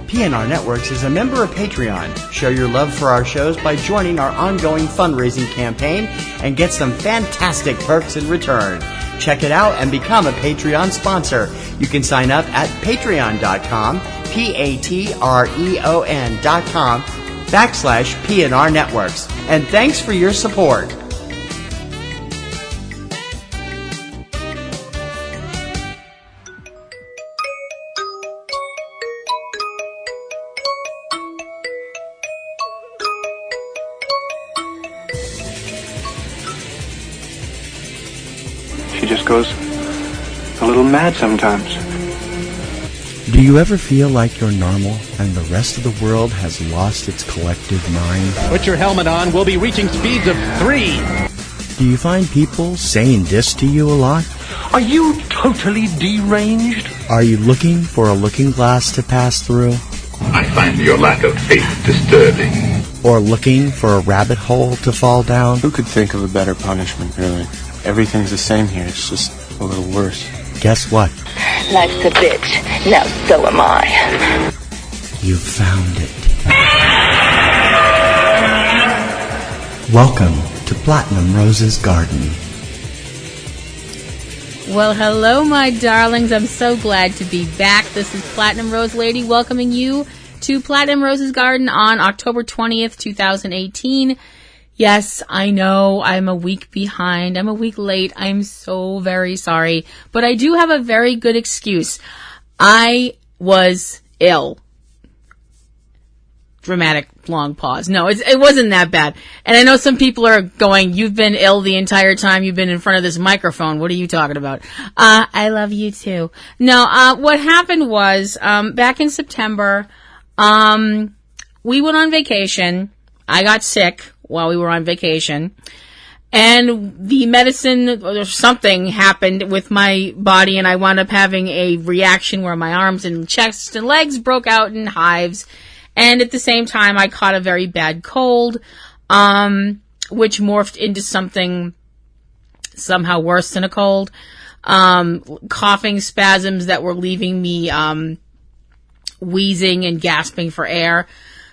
PNR Networks is a member of Patreon. Show your love for our shows by joining our ongoing fundraising campaign and get some fantastic perks in return. Check it out and become a Patreon sponsor. You can sign up at patreon.com, patreon.com/PNR Networks. And thanks for your support. She just goes a little mad sometimes. Do you ever feel like you're normal and the rest of the world has lost its collective mind? Put your helmet on. We'll be reaching speeds of 3. Do you find people saying this to you a lot? Are you totally deranged? Are you looking for a looking glass to pass through? I find your lack of faith disturbing. Or looking for a rabbit hole to fall down? Who could think of a better punishment, really? Everything's the same here, it's just a little worse. Guess what? Life's a bitch. Now so am I. You found it. Welcome to Platinum Rose's Garden. Well, hello, my darlings. I'm so glad to be back. This is Platinum Rose Lady welcoming you to Platinum Rose's Garden on October 20th, 2018. Yes, I know I'm a week behind. I'm a week late. I'm so very sorry. But I do have a very good excuse. I was ill. Dramatic long pause. No, it wasn't that bad. And I know some people are going, you've been ill the entire time you've been in front of this microphone. What are you talking about? I love you too. No, what happened was, back in September, we went on vacation. I got sick while we were on vacation, and the medicine or something happened with my body, and I wound up having a reaction where my arms and chest and legs broke out in hives, and at the same time I caught a very bad cold, which morphed into something somehow worse than a cold, coughing spasms that were leaving me wheezing and gasping for air.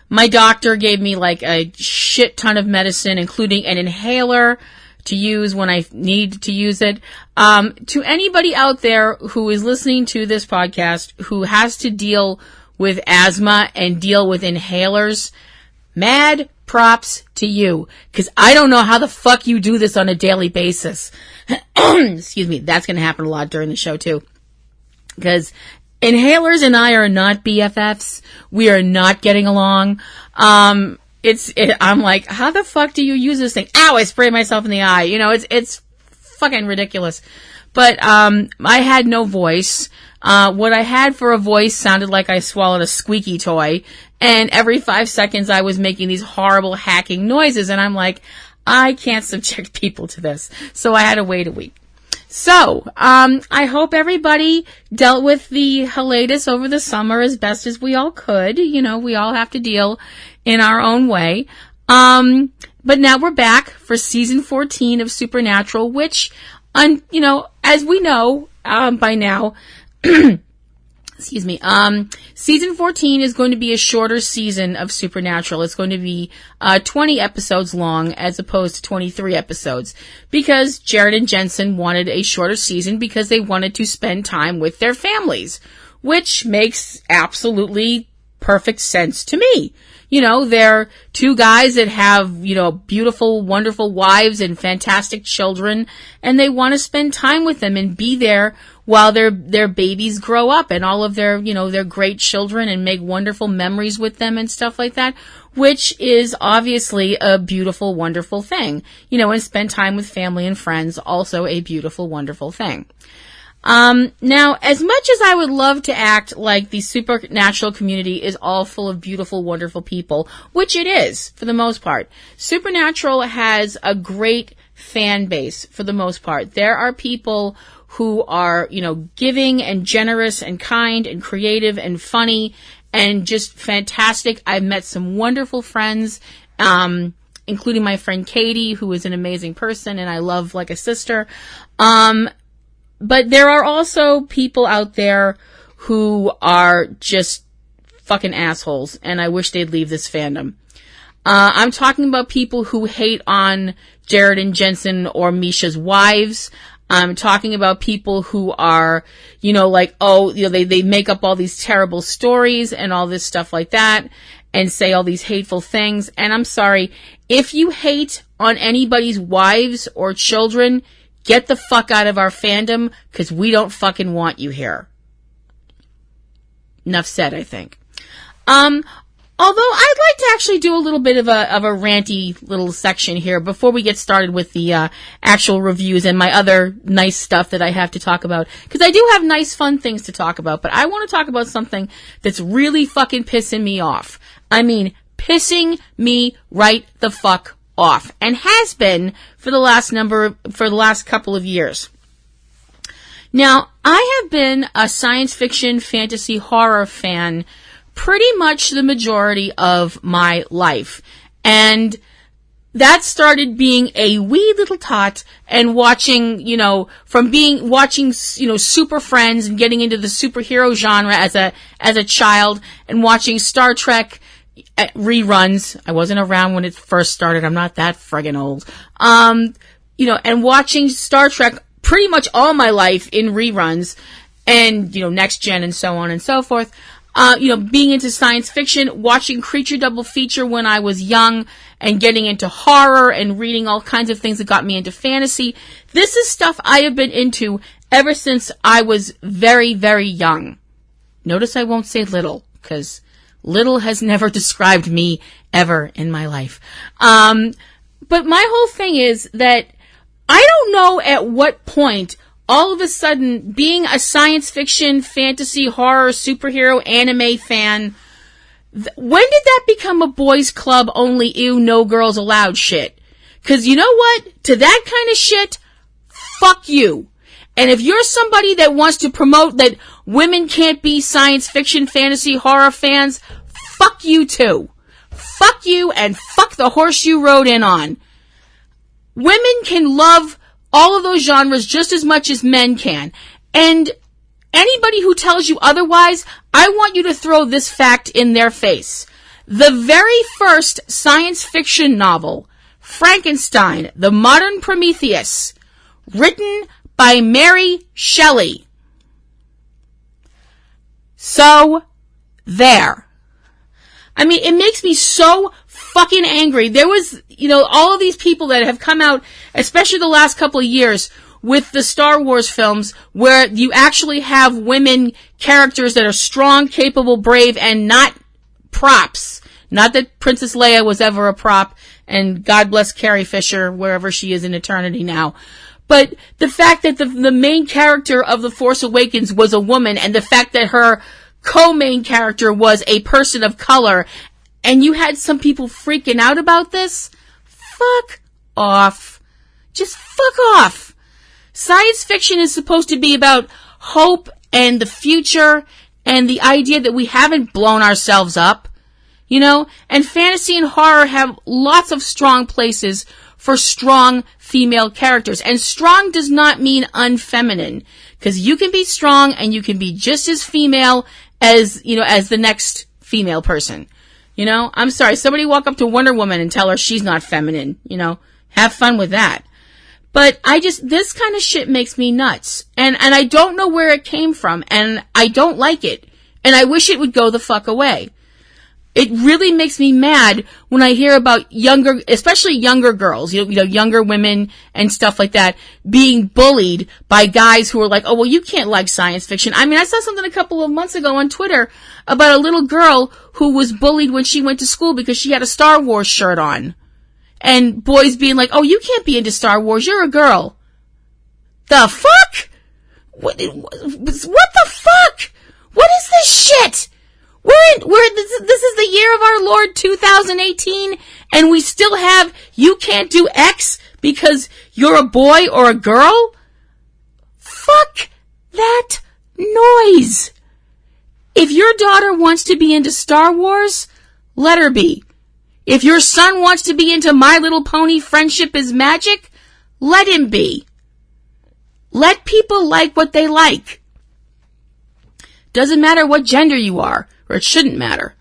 My doctor gave me like a shit ton of medicine, including an inhaler to use when I need to use it. To anybody out there who is listening to this podcast who has to deal with asthma and deal with inhalers, mad props to you. Because I don't know how the fuck you do this on a daily basis. Excuse me. That's going to happen a lot during the show too. Because inhalers and I are not BFFs. We are not getting along. I'm like, how the fuck do you use this thing? Ow, I sprayed myself in the eye. You know, it's fucking ridiculous. But, I had no voice. What I had for a voice sounded like I swallowed a squeaky toy. And every 5 seconds I was making these horrible hacking noises. And I'm like, I can't subject people to this. So I had to wait a week. So, I hope everybody dealt with the hiatus over the summer as best as we all could. You know, we all have to deal in our own way. But now we're back for season 14 of Supernatural, which, you know, as we know, by now, excuse me, season 14 is going to be a shorter season of Supernatural. It's going to be 20 episodes long as opposed to 23 episodes because Jared and Jensen wanted a shorter season because they wanted to spend time with their families, which makes absolutely perfect sense to me. You know, they're two guys that have, you know, beautiful, wonderful wives and fantastic children, and they want to spend time with them and be there while their babies grow up and all of their, you know, their great children and make wonderful memories with them and stuff like that, which is obviously a beautiful, wonderful thing. You know, and spend time with family and friends, also a beautiful, wonderful thing. Now, as much as I would love to act like the Supernatural community is all full of beautiful, wonderful people, which it is, for the most part, Supernatural has a great fan base, for the most part. There are people who are, you know, giving and generous and kind and creative and funny and just fantastic. I've met some wonderful friends, including my friend Katie, who is an amazing person and I love like a sister. But there are also people out there who are just fucking assholes, and I wish they'd leave this fandom. I'm talking about people who hate on Jared and Jensen or Misha's wives. I'm talking about people who are, like, they make up all these terrible stories and all this stuff like that and say all these hateful things. And I'm sorry, if you hate on anybody's wives or children, get the fuck out of our fandom, because we don't fucking want you here. Enough said, I think. Although I'd like to actually do a little bit of a ranty little section here before we get started with the actual reviews and my other nice stuff that I have to talk about. Because I do have nice, fun things to talk about, but I want to talk about something that's really fucking pissing me off. I mean, pissing me right the fuck off, and has been for the last couple of years. Now, I have been a science fiction, fantasy, horror fan pretty much the majority of my life. And that started being a wee little tot and watching, watching Super Friends and getting into the superhero genre as a child, and watching Star Trek reruns. I wasn't around when it first started. I'm not that friggin' old. And watching Star Trek pretty much all my life in reruns and, Next Gen and so on and so forth. Being into science fiction, watching Creature Double Feature when I was young, and getting into horror and reading all kinds of things that got me into fantasy. This is stuff I have been into ever since I was very, very young. Notice I won't say little, because little has never described me ever in my life. But my whole thing is that I don't know at what point all of a sudden, being a science fiction, fantasy, horror, superhero, anime fan, when did that become a boys club only, ew, no girls allowed shit? Because you know what? To that kind of shit, fuck you. And if you're somebody that wants to promote that women can't be science fiction, fantasy, horror fans, fuck you too. Fuck you, and fuck the horse you rode in on. Women can love all of those genres just as much as men can. And anybody who tells you otherwise, I want you to throw this fact in their face. The very first science fiction novel, Frankenstein, the Modern Prometheus, written by Mary Shelley. So, there. I mean, it makes me so fucking angry. There was, all of these people that have come out, especially the last couple of years, with the Star Wars films, where you actually have women characters that are strong, capable, brave, and not props. Not that Princess Leia was ever a prop, and God bless Carrie Fisher, wherever she is in eternity now. But the fact that the main character of The Force Awakens was a woman, and the fact that her co-main character was a person of color, and you had some people freaking out about this? Fuck off. Just fuck off. Science fiction is supposed to be about hope and the future and the idea that we haven't blown ourselves up, and fantasy and horror have lots of strong places for strong female characters. And strong does not mean unfeminine, because you can be strong and you can be just as female as the next female person. I'm sorry, somebody walk up to Wonder Woman and tell her she's not feminine, have fun with that. But this kind of shit makes me nuts. And I don't know where it came from, and I don't like it. And I wish it would go the fuck away. It really makes me mad when I hear about especially younger girls, younger women and stuff like that, being bullied by guys who are like, oh, well, you can't like science fiction. I mean, I saw something a couple of months ago on Twitter about a little girl who was bullied when she went to school because she had a Star Wars shirt on. And boys being like, oh, you can't be into Star Wars, you're a girl. The fuck? What the fuck? What is this shit? This is the year of our Lord 2018, and we still have, you can't do X because you're a boy or a girl? Fuck that noise. If your daughter wants to be into Star Wars, let her be. If your son wants to be into My Little Pony Friendship is Magic, let him be. Let people like what they like. Doesn't matter what gender you are, or it shouldn't matter.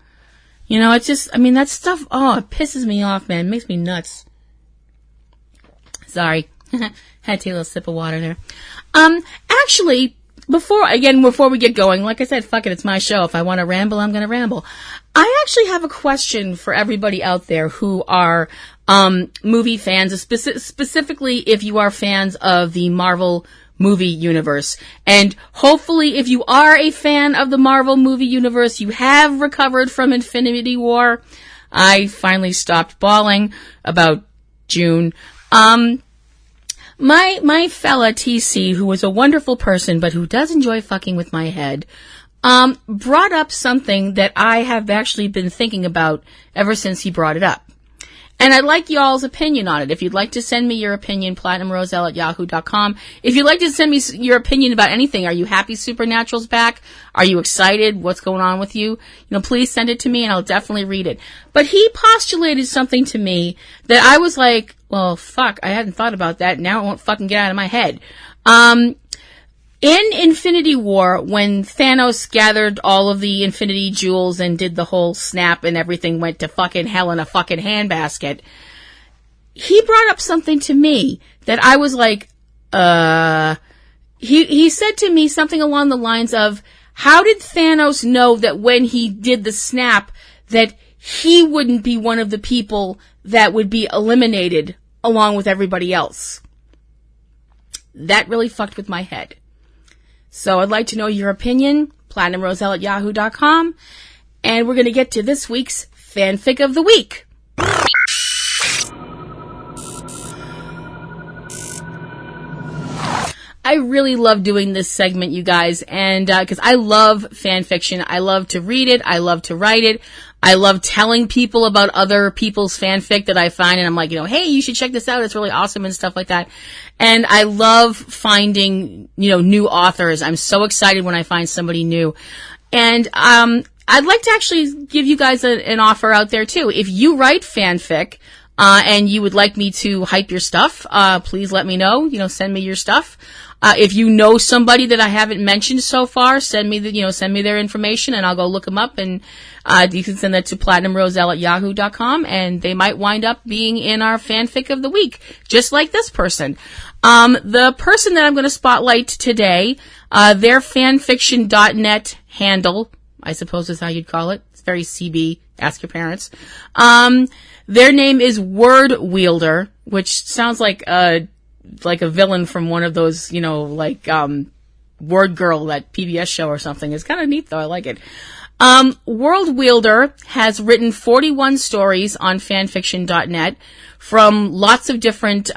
You know, it's just, I mean, that stuff, it pisses me off, man. It makes me nuts. Sorry. Had to take a little sip of water there. Actually, before we get going, like I said, fuck it, it's my show. If I want to ramble, I'm going to ramble. I actually have a question for everybody out there who are movie fans, specifically if you are fans of the Marvel movie universe. And hopefully, if you are a fan of the Marvel movie universe, you have recovered from Infinity War. I finally stopped bawling about June. My fella TC, who is a wonderful person, but who does enjoy fucking with my head, brought up something that I have actually been thinking about ever since he brought it up. And I'd like y'all's opinion on it. If you'd like to send me your opinion, platinumroselle@yahoo.com. If you'd like to send me your opinion about anything, are you happy Supernatural's back? Are you excited? What's going on with you? Please send it to me and I'll definitely read it. But he postulated something to me that I was like, well, fuck, I hadn't thought about that. Now it won't fucking get out of my head. In Infinity War, when Thanos gathered all of the Infinity Jewels and did the whole snap and everything went to fucking hell in a fucking handbasket, he brought up something to me that I was like, he said to me something along the lines of, how did Thanos know that when he did the snap that he wouldn't be one of the people that would be eliminated along with everybody else? That really fucked with my head. So I'd like to know your opinion, platinumroselle@yahoo.com, and we're going to get to this week's fanfic of the week. I really love doing this segment, you guys, and because I love fan fiction. I love to read it. I love to write it. I love telling people about other people's fanfic that I find, and I'm like, hey, you should check this out. It's really awesome and stuff like that. And I love finding, new authors. I'm so excited when I find somebody new. And I'd like to actually give you guys an offer out there too. If you write fanfic, and you would like me to hype your stuff, please let me know. Send me your stuff. If you know somebody that I haven't mentioned so far, send me their information and I'll go look them up, and you can send that to platinumroselle@yahoo.com, and they might wind up being in our fanfic of the week, just like this person. The person that I'm going to spotlight today, their fanfiction.net handle, I suppose is how you'd call it. It's very CB, ask your parents. Their name is Worldwielder, which sounds like a villain from one of those, Word Girl, that PBS show or something. It's kind of neat though. I like it. Worldwielder has written 41 stories on fanfiction.net from lots of different,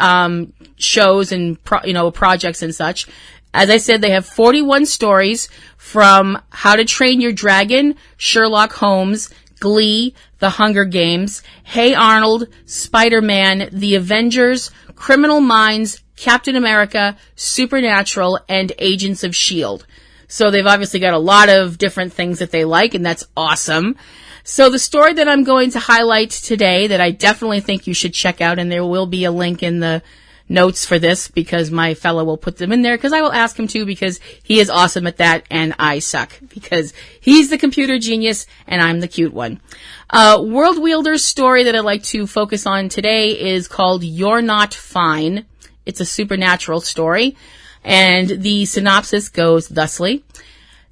shows and, projects and such. As I said, they have 41 stories from How to Train Your Dragon, Sherlock Holmes, Glee, The Hunger Games, Hey Arnold, Spider-Man, The Avengers, Criminal Minds, Captain America, Supernatural, and Agents of S.H.I.E.L.D. So they've obviously got a lot of different things that they like, and that's awesome. So the story that I'm going to highlight today that I definitely think you should check out, and there will be a link in the notes for this because my fellow will put them in there because I will ask him to, because he is awesome at that and I suck because he's the computer genius and I'm the cute one. Worldwielder's story that I'd like to focus on today is called You're Not Fine. It's a supernatural story, and the synopsis goes thusly.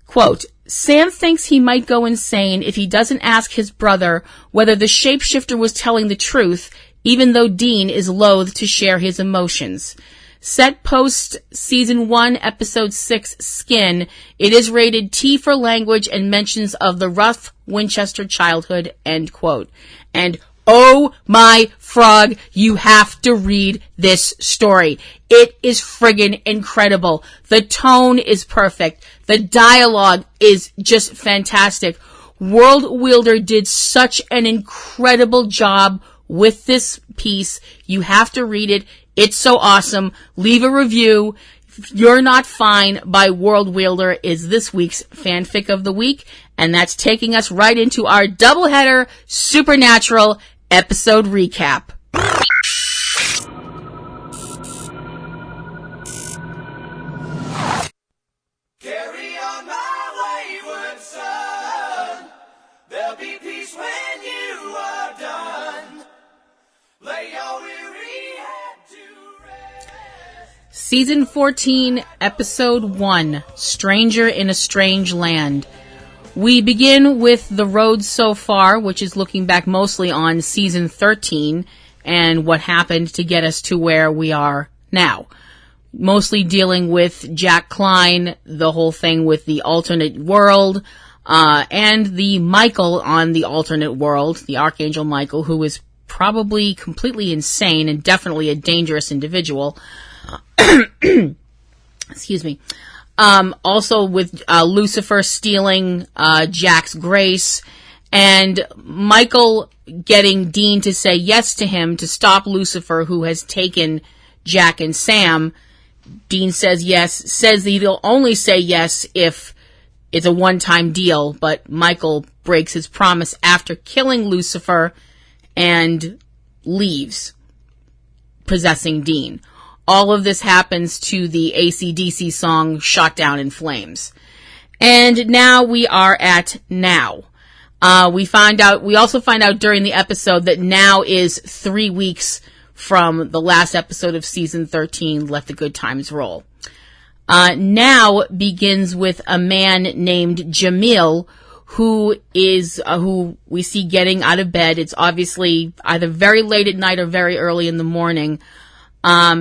Quote, Sam thinks he might go insane if he doesn't ask his brother whether the shapeshifter was telling the truth, even though Dean is loath to share his emotions. Set post Season 1, Episode 6, Skin. It is rated T for language and mentions of the rough Winchester childhood, end quote. And oh my frog, you have to read this story. It is friggin' incredible. The tone is perfect. The dialogue is just fantastic. Worldwielder did such an incredible job with this piece. You have to read it. It's so awesome. Leave a review. You're Not Fine by Worldwielder is this week's fanfic of the week, and that's taking us right into our doubleheader Supernatural episode recap. Carry on my wayward Season 14, Episode 1, Stranger in a Strange Land. We begin with the road so far, which is looking back mostly on Season 13 and what happened to get us to where we are now. Mostly dealing with Jack Klein, the whole thing with the alternate world, and the Michael on the alternate world, the Archangel Michael, who is probably completely insane and definitely a dangerous individual. Excuse me. Also with Lucifer stealing Jack's grace, and Michael getting Dean to say yes to him to stop Lucifer, who has taken Jack and Sam. Dean says yes, says that he'll only say yes if it's a one-time deal, but Michael breaks his promise after killing Lucifer and leaves, possessing Dean. All of this happens to the AC/DC song Shot Down in Flames. And now we are at now. We also find out during the episode that now is 3 weeks from the last episode of season 13, Let the Good Times Roll. Now begins with a man named Jamil, who we see getting out of bed. It's obviously either very late at night or very early in the morning.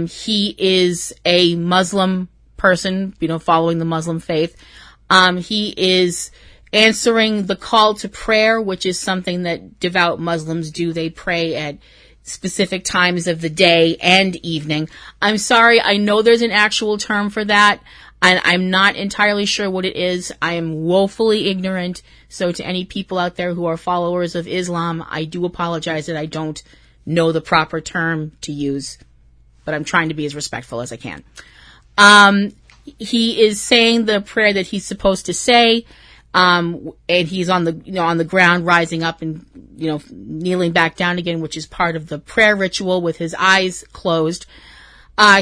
He is a Muslim person, following the Muslim faith. He is answering the call to prayer, which is something that devout Muslims do. They pray at specific times of the day and evening. I'm sorry, I know there's an actual term for that, and I'm not entirely sure what it is. I am woefully ignorant, so to any people out there who are followers of Islam, I do apologize that I don't know the proper term to use, but I'm trying to be as respectful as I can. He is saying the prayer that he's supposed to say, and he's on the ground, rising up and, kneeling back down again, which is part of the prayer ritual with his eyes closed.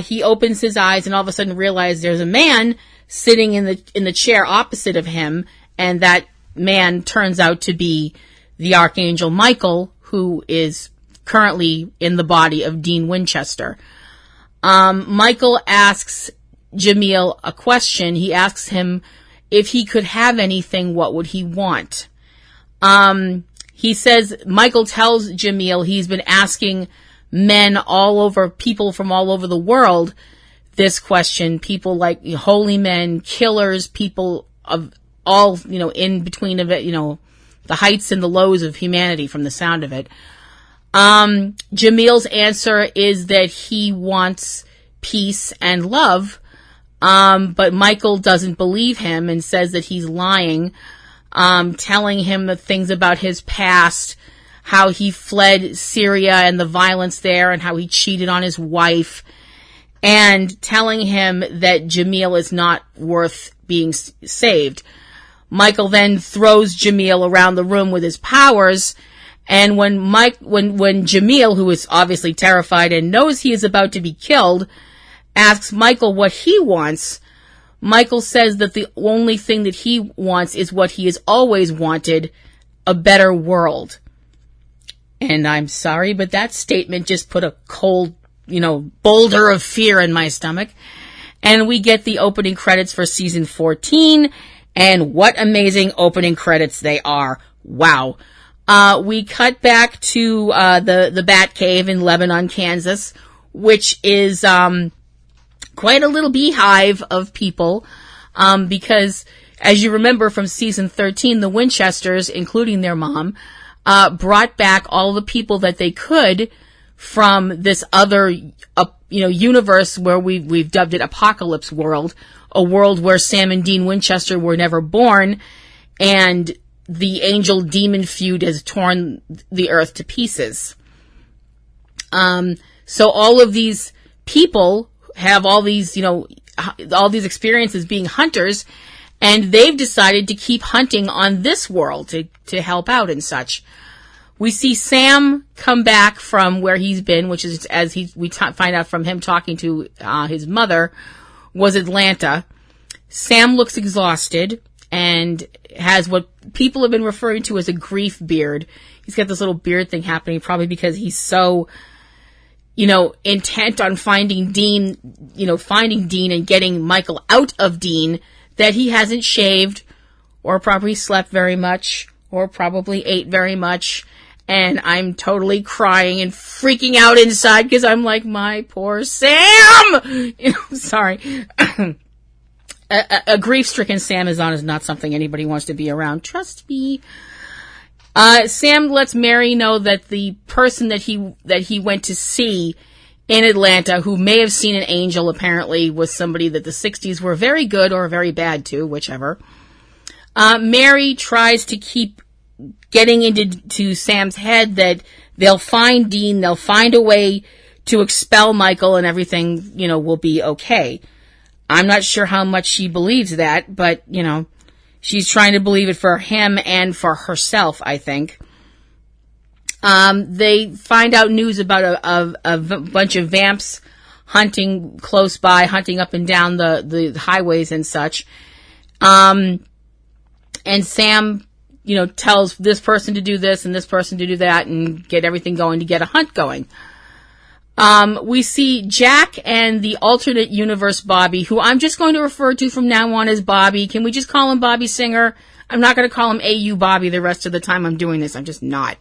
He opens his eyes and all of a sudden realizes there's a man sitting in the chair opposite of him, and that man turns out to be the Archangel Michael, who is currently in the body of Dean Winchester. Michael asks Jamil a question. He asks him if he could have anything, what would he want? He says, Michael tells Jamil he's been asking people from all over the world this question. People like holy men, killers, people of all, in between of it, the heights and the lows of humanity from the sound of it. Jamil's answer is that he wants peace and love, but Michael doesn't believe him and says that he's lying, telling him the things about his past, how he fled Syria and the violence there, and how he cheated on his wife, and telling him that Jamil is not worth being saved. Michael then throws Jamil around the room with his powers, and when Jamil, who is obviously terrified and knows he is about to be killed, asks Michael what he wants, Michael says that the only thing that he wants is what he has always wanted, a better world. And I'm sorry, but that statement just put a cold, boulder of fear in my stomach. And we get the opening credits for season 14, and what amazing opening credits they are. Wow. We cut back to the Bat Cave in Lebanon, Kansas, which is quite a little beehive of people, because as you remember from season 13, the Winchesters, including their mom, brought back all the people that they could from this other universe where we've dubbed it Apocalypse World, a world where Sam and Dean Winchester were never born, and the angel-demon feud has torn the earth to pieces. So all of these people have all these experiences being hunters, and they've decided to keep hunting on this world to help out and such. We see Sam come back from where he's been, which is, find out from him talking to his mother, was Atlanta. Sam looks exhausted and has what people have been referring to as a grief beard. He's got this little beard thing happening, probably because he's so intent on finding Dean and getting Michael out of Dean, that he hasn't shaved or probably slept very much or probably ate very much. And I'm totally crying and freaking out inside because I'm like, my poor Sam! Sorry. A grief-stricken Sam is not something anybody wants to be around. Trust me. Sam lets Mary know that the person that he went to see in Atlanta, who may have seen an angel, apparently was somebody that the 60s were very good or very bad to, whichever. Mary tries to keep getting into Sam's head that they'll find Dean, they'll find a way to expel Michael, and everything, will be okay. I'm not sure how much she believes that, but, she's trying to believe it for him and for herself, I think. They find out news about a bunch of vamps hunting close by, hunting up and down the highways and such. And Sam, tells this person to do this and this person to do that and get everything going to get a hunt going. We see Jack and the alternate universe Bobby, who I'm just going to refer to from now on as Bobby. Can we just call him Bobby Singer? I'm not going to call him AU Bobby the rest of the time I'm doing this. I'm just not.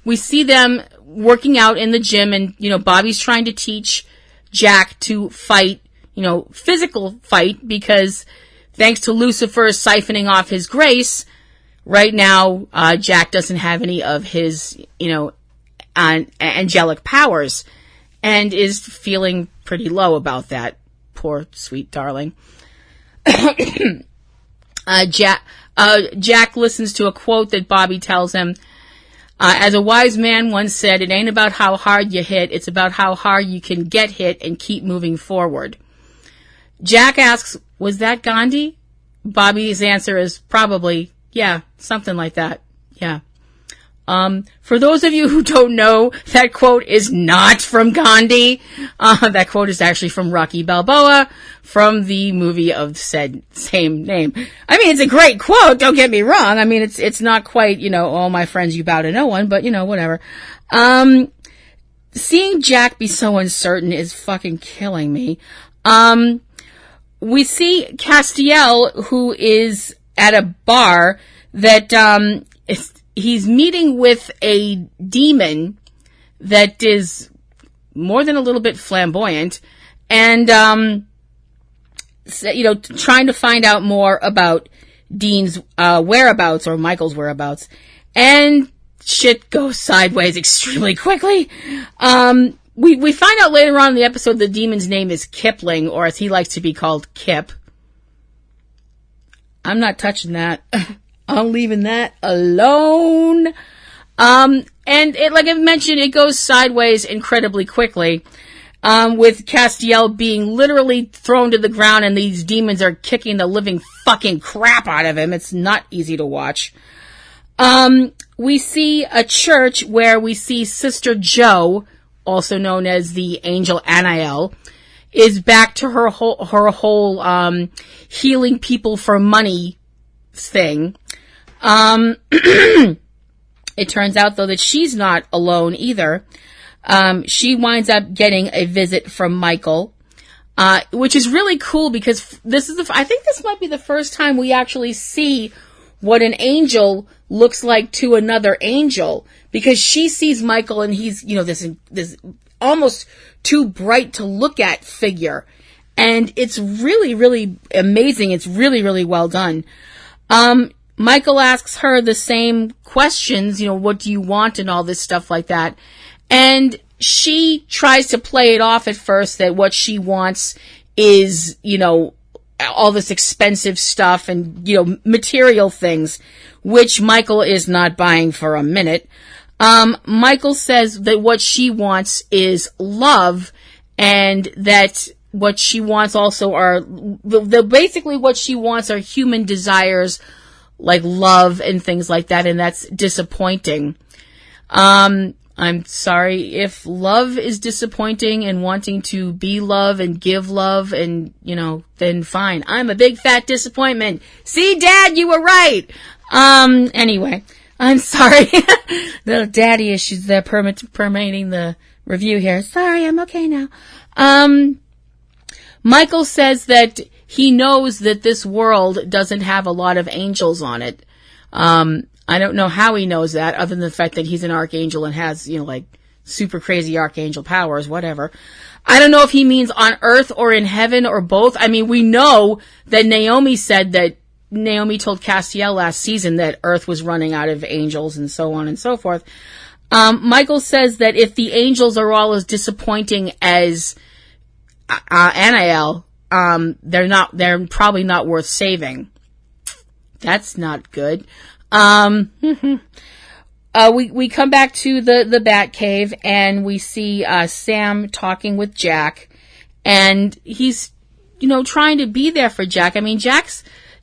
We see them working out in the gym, and, Bobby's trying to teach Jack to fight, physical fight, because thanks to Lucifer siphoning off his grace, right now, Jack doesn't have any of his, angelic powers, and is feeling pretty low about that. Poor sweet darling. Jack listens to a quote that Bobby tells him. As a wise man once said, it ain't about how hard you hit, it's about how hard you can get hit and keep moving forward. Jack asks, was that Gandhi? Bobby's answer is probably, yeah, something like that. Yeah. For those of you who don't know, that quote is not from Gandhi. That quote is actually from Rocky Balboa from the movie of said same name. I mean, it's a great quote, don't get me wrong. I mean, it's not quite, oh, my friends, you bow to no one, but, whatever. Seeing Jack be so uncertain is fucking killing me. We see Castiel, who is at a bar that, he's meeting with a demon that is more than a little bit flamboyant, and, trying to find out more about Dean's whereabouts, or Michael's whereabouts, and shit goes sideways extremely quickly. We find out later on in the episode the demon's name is Kipling, or as he likes to be called, Kip. I'm not touching that. I'm leaving that alone. And it, like I mentioned, it goes sideways incredibly quickly. With Castiel being literally thrown to the ground and these demons are kicking the living fucking crap out of him. It's not easy to watch. We see a church where we see Sister Jo, also known as the Angel Anael, is back to her whole healing people for money thing. It turns out, though, that she's not alone either. She winds up getting a visit from Michael, which is really cool because I think this might be the first time we actually see what an angel looks like to another angel, because she sees Michael and he's, this almost too bright to look at figure. And it's really, really amazing. It's really, really well done. Michael asks her the same questions, what do you want and all this stuff like that. And she tries to play it off at first that what she wants is, all this expensive stuff and, material things, which Michael is not buying for a minute. Michael says that what she wants is love, and that what she wants also are, basically what she wants are human desires, like love and things like that, and that's disappointing. I'm sorry if love is disappointing and wanting to be love and give love and, then fine. I'm a big fat disappointment. See, Dad, you were right. Anyway, I'm sorry. Little daddy issues there permeating the review here. Sorry, I'm okay now. Michael says that he knows that this world doesn't have a lot of angels on it. I don't know how he knows that, other than the fact that he's an archangel and has, like, super crazy archangel powers, whatever. I don't know if he means on Earth or in heaven or both. I mean, we know that Naomi told Castiel last season that Earth was running out of angels and so on and so forth. Michael says that if the angels are all as disappointing as Anael, they're probably not worth saving. That's not good. We come back to the Bat Cave, and we see Sam talking with Jack, and he's, trying to be there for Jack. I mean,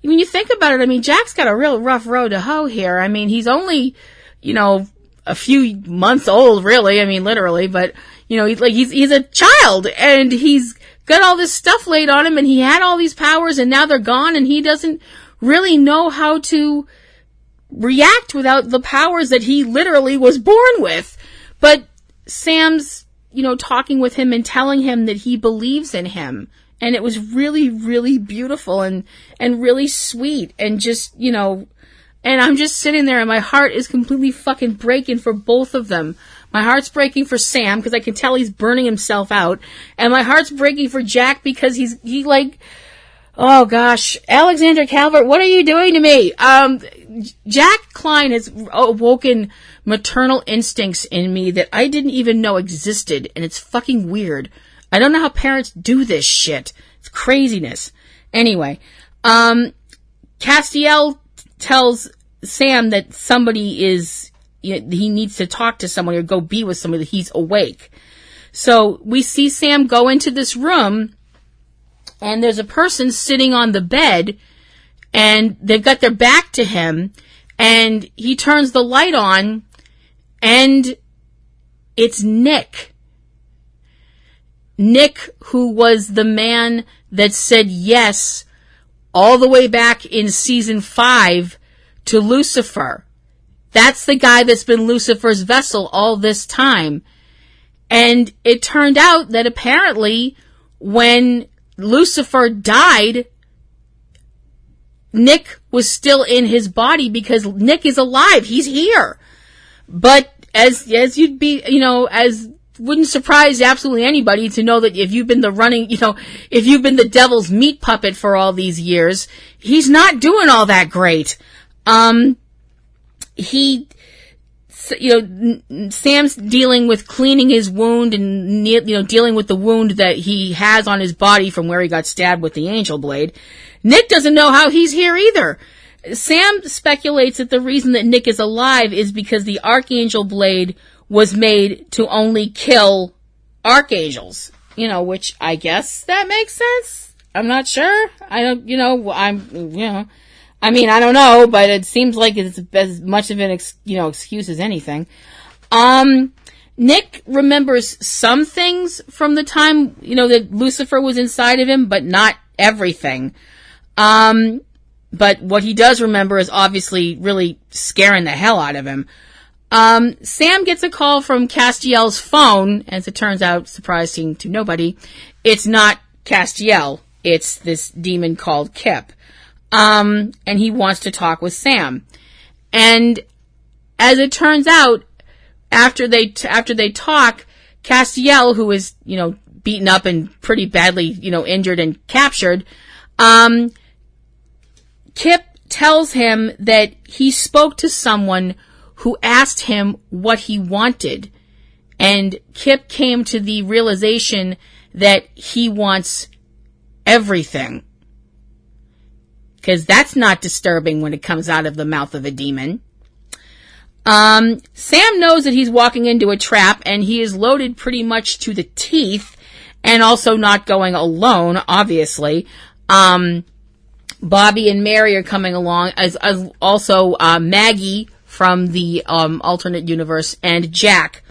when you think about it, I mean, Jack's got a real rough road to hoe here. I mean, he's only, a few months old, really. I mean, literally, but, he's a child, and he's got all this stuff laid on him, and he had all these powers, and now they're gone, and he doesn't really know how to react without the powers that he literally was born with. But Sam's, talking with him and telling him that he believes in him. And it was really, really beautiful and really sweet. And just, and I'm just sitting there and my heart is completely fucking breaking for both of them. My heart's breaking for Sam because I can tell he's burning himself out. And my heart's breaking for Jack because he oh gosh, Alexander Calvert, what are you doing to me? Jack Klein has awoken maternal instincts in me that I didn't even know existed, and it's fucking weird. I don't know how parents do this shit. It's craziness. Anyway, Castiel tells Sam that somebody he needs to talk to someone or go be with somebody, that he's awake. So we see Sam go into this room, and there's a person sitting on the bed, and they've got their back to him, and he turns the light on, and it's Nick. Nick, who was the man that said yes all the way back in season 5 to Lucifer. That's the guy that's been Lucifer's vessel all this time. And it turned out that apparently when Lucifer died, Nick was still in his body because Nick is alive. He's here. But as you'd be, as wouldn't surprise absolutely anybody to know that if you've been if you've been the devil's meat puppet for all these years, he's not doing all that great. Sam's dealing with cleaning his wound and, dealing with the wound that he has on his body from where he got stabbed with the angel blade. Nick doesn't know how he's here either. Sam speculates that the reason that Nick is alive is because the archangel blade was made to only kill archangels, which I guess that makes sense. I'm not sure. I don't, I don't know, but it seems like it's as much of an, excuse as anything. Nick remembers some things from the time, that Lucifer was inside of him, but not everything. But what he does remember is obviously really scaring the hell out of him. Sam gets a call from Castiel's phone. As it turns out, surprising to nobody, it's not Castiel. It's this demon called Kip. And he wants to talk with Sam. And as it turns out, after they talk, Castiel, who is, beaten up and pretty badly, injured and captured, Kip tells him that he spoke to someone who asked him what he wanted. And Kip came to the realization that he wants everything. Because that's not disturbing when it comes out of the mouth of a demon. Sam knows that he's walking into a trap, and he is loaded pretty much to the teeth, and also not going alone, obviously. Bobby and Mary are coming along, as also Maggie from the alternate universe, and Jack,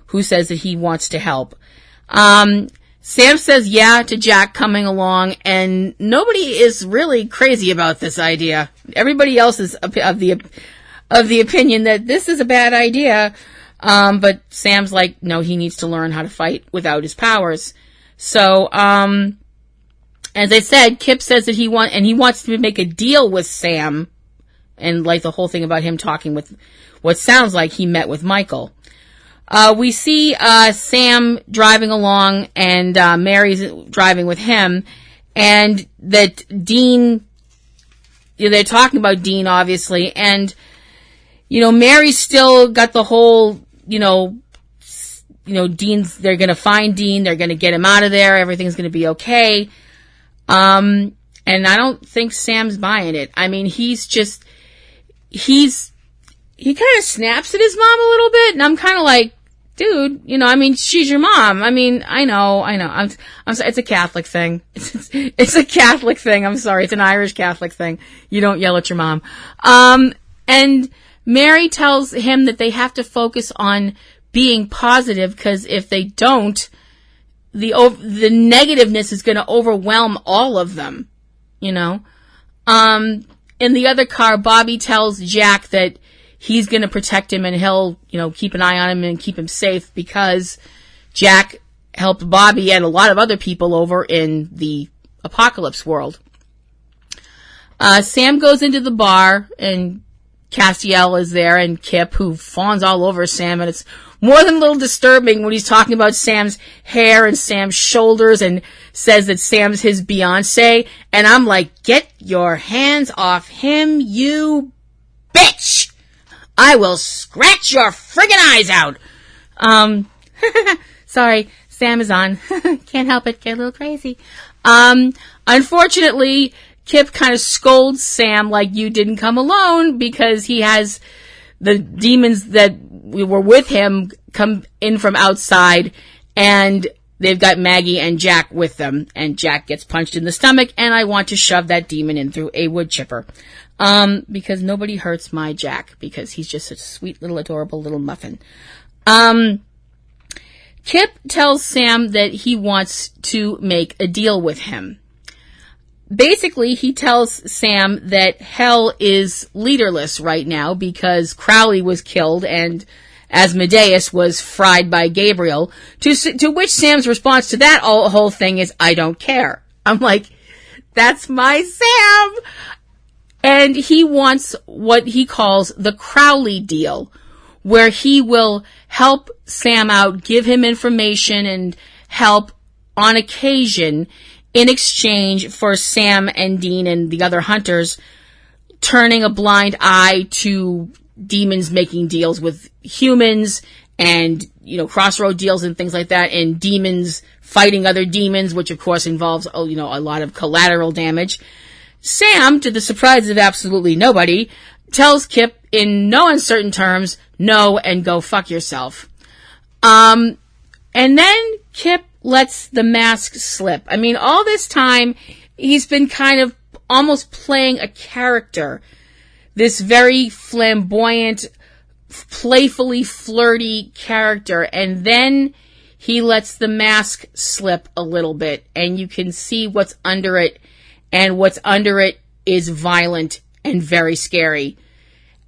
who says that he wants to help. Sam says yeah to Jack coming along, and nobody is really crazy about this idea. Everybody else is of the opinion that this is a bad idea. But Sam's like, no, he needs to learn how to fight without his powers. So, as I said, Kip says that he wants to make a deal with Sam, and like the whole thing about him talking with what sounds like he met with Michael. We see Sam driving along, and Mary's driving with him, and that Dean, they're talking about Dean, obviously, and, Mary's still got the whole, Dean's, they're going to find Dean, they're going to get him out of there, everything's going to be okay. And I don't think Sam's buying it. I mean, he kind of snaps at his mom a little bit, and I'm kind of like, dude, she's your mom. I know. I'm sorry, it's a Catholic thing. It's a Catholic thing. I'm sorry. It's an Irish Catholic thing. You don't yell at your mom. And Mary tells him that they have to focus on being positive, because if they don't, the negativeness is going to overwhelm all of them, In the other car, Bobby tells Jack that he's going to protect him and he'll, keep an eye on him and keep him safe, because Jack helped Bobby and a lot of other people over in the apocalypse world. Sam goes into the bar, and Castiel is there, and Kip, who fawns all over Sam, and it's more than a little disturbing when he's talking about Sam's hair and Sam's shoulders and says that Sam's his Beyonce, and I'm like, get your hands off him, you bitch! I will scratch your friggin' eyes out! Sorry, Sam is on. Can't help it, get a little crazy. Unfortunately, Kip kind of scolds Sam like, you didn't come alone, because he has the demons that were with him come in from outside, and they've got Maggie and Jack with them, and Jack gets punched in the stomach, and I want to shove that demon in through a wood chipper. Because nobody hurts my Jack, because he's just such a sweet little adorable little muffin. Kip tells Sam that he wants to make a deal with him. Basically, he tells Sam that hell is leaderless right now because Crowley was killed and Asmodeus was fried by Gabriel, to which Sam's response to that whole thing is, I don't care. I'm like, that's my Sam! And he wants what he calls the Crowley deal, where he will help Sam out, give him information and help on occasion, in exchange for Sam and Dean and the other hunters turning a blind eye to demons making deals with humans and, crossroad deals and things like that, and demons fighting other demons, which of course involves, a lot of collateral damage. Sam, to the surprise of absolutely nobody, tells Kip in no uncertain terms, no, and go fuck yourself. And then Kip lets the mask slip. All this time, he's been kind of almost playing a character. This very flamboyant, playfully flirty character. And then he lets the mask slip a little bit, and you can see what's under it. And what's under it is violent and very scary.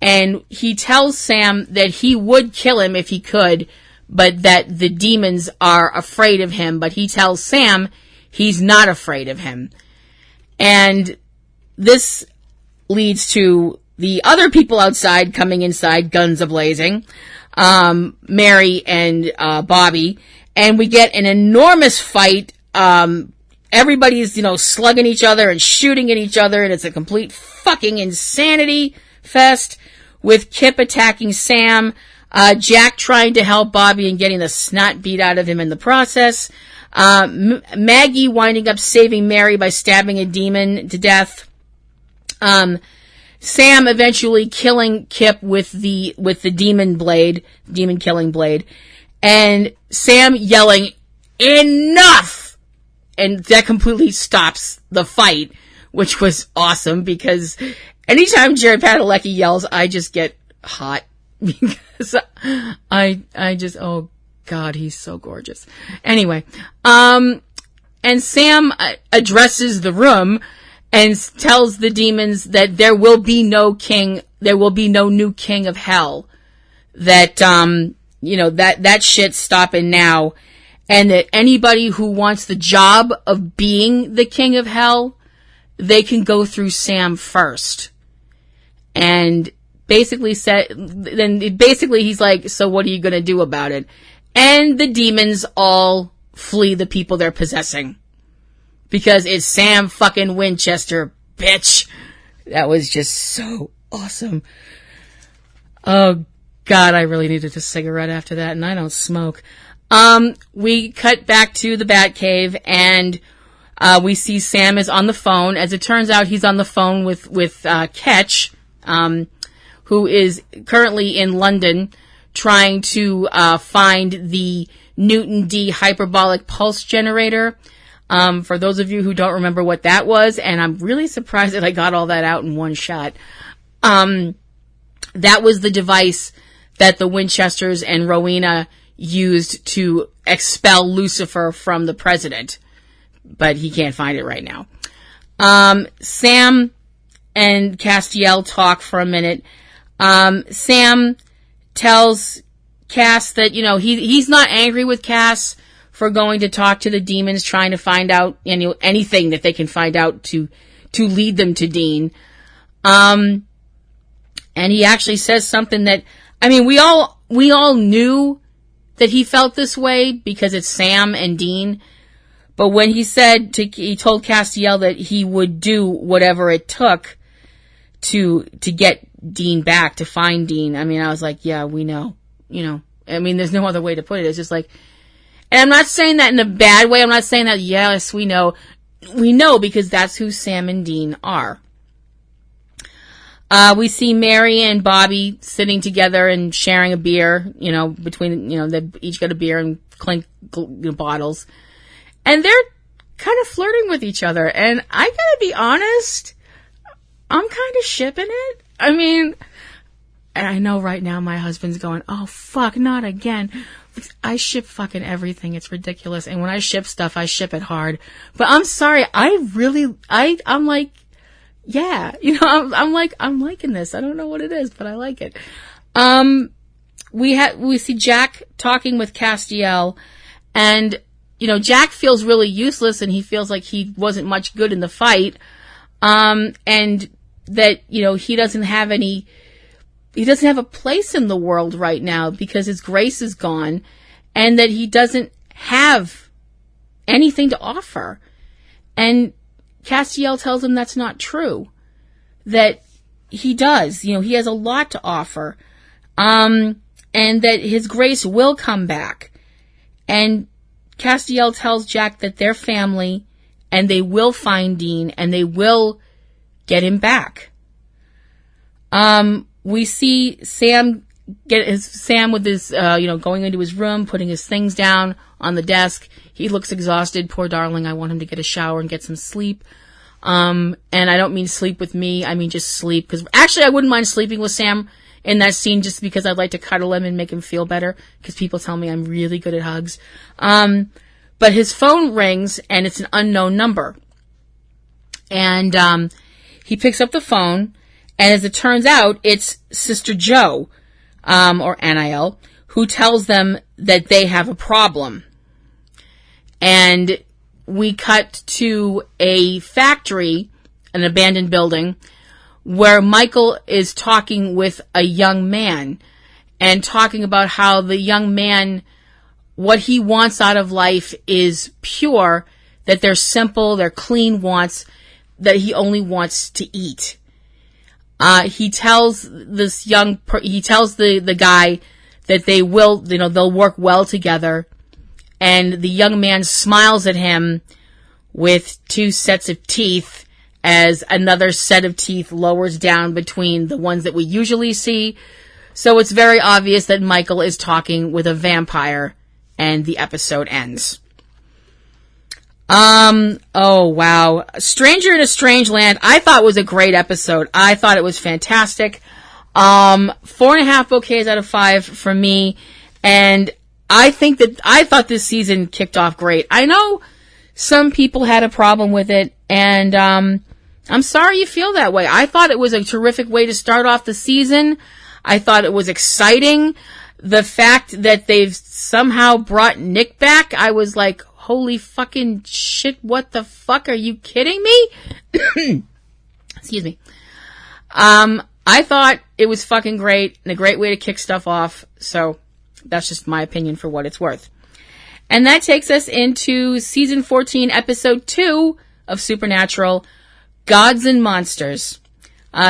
And he tells Sam that he would kill him if he could, but that the demons are afraid of him, but he tells Sam he's not afraid of him. And this leads to the other people outside coming inside, guns a-blazing, Mary and Bobby, and we get an enormous fight. Everybody's, slugging each other and shooting at each other, and it's a complete fucking insanity fest, with Kip attacking Sam, Jack trying to help Bobby and getting the snot beat out of him in the process, Maggie winding up saving Mary by stabbing a demon to death, Sam eventually killing Kip with the demon killing blade, and Sam yelling, enough! And that completely stops the fight, which was awesome, because anytime Jared Padalecki yells, I just get hot, because I just, oh God, he's so gorgeous. Anyway, and Sam addresses the room and tells the demons that there will be no king, there will be no new king of hell, that, that shit's stopping now. And that anybody who wants the job of being the king of hell, they can go through Sam first. And basically he's like, so what are you going to do about it? And the demons all flee the people they're possessing. Because it's Sam fucking Winchester, bitch. That was just so awesome. Oh, God, I really needed a cigarette after that, and I don't smoke. We cut back to the Batcave, and we see Sam is on the phone. As it turns out, he's on the phone with Ketch, who is currently in London trying to find the Newton D hyperbolic pulse generator. For those of you who don't remember what that was, and I'm really surprised that I got all that out in one shot. That was the device that the Winchesters and Rowena used to expel Lucifer from the president. But he can't find it right now. Sam and Castiel talk for a minute. Sam tells Cass that, he's not angry with Cass for going to talk to the demons, trying to find out anything that they can find out to lead them to Dean. And he actually says something that, we all knew that he felt this way because it's Sam and Dean. But when he told Castiel that he would do whatever it took to get Dean back, to find Dean. I was like, yeah, we know, there's no other way to put it. It's just like, and I'm not saying that in a bad way. I'm not saying that, yes, we know. We know because that's who Sam and Dean are. We see Mary and Bobby sitting together and sharing a beer, between, they each got a beer and clink bottles. And they're kind of flirting with each other. And I gotta be honest, I'm kind of shipping it. And I know right now my husband's going, oh fuck, not again. I ship fucking everything. It's ridiculous. And when I ship stuff, I ship it hard. But I'm sorry, I'm like, yeah, I'm liking this. I don't know what it is, but I like it. We see Jack talking with Castiel, and, Jack feels really useless and he feels like he wasn't much good in the fight. And that, he doesn't have a place in the world right now because his grace is gone, and that he doesn't have anything to offer. And Castiel tells him that's not true. That he does. He has a lot to offer. And that his grace will come back. And Castiel tells Jack that they're family, and they will find Dean, and they will get him back. We see Sam with his, going into his room, putting his things down on the desk. He looks exhausted. Poor darling. I want him to get a shower and get some sleep. And I don't mean sleep with me. I mean just sleep. Because actually I wouldn't mind sleeping with Sam in that scene just because I'd like to cuddle him and make him feel better. Because people tell me I'm really good at hugs. But his phone rings and it's an unknown number. And he picks up the phone. And as it turns out, it's Sister Joe, or Anael, who tells them that they have a problem. And we cut to a factory, an abandoned building, where Michael is talking with a young man and talking about how the young man, what he wants out of life is pure, that they're simple, they're clean wants, that he only wants to eat. He tells the guy that they will, they'll work well together. And the young man smiles at him with 2 sets of teeth as another set of teeth lowers down between the ones that we usually see. So it's very obvious that Michael is talking with a vampire, and the episode ends. Oh wow. Stranger in a Strange Land, I thought was a great episode. I thought it was fantastic. 4.5 bouquets out of 5 from me. And I thought this season kicked off great. I know some people had a problem with it, and, I'm sorry you feel that way. I thought it was a terrific way to start off the season. I thought it was exciting. the fact that they've somehow brought Nick back, I was like, holy fucking shit, what the fuck? Are you kidding me? Excuse me. I thought it was fucking great and a great way to kick stuff off. So that's just my opinion for what it's worth. And that takes us into season 14, episode 2 of Supernatural, Gods and Monsters.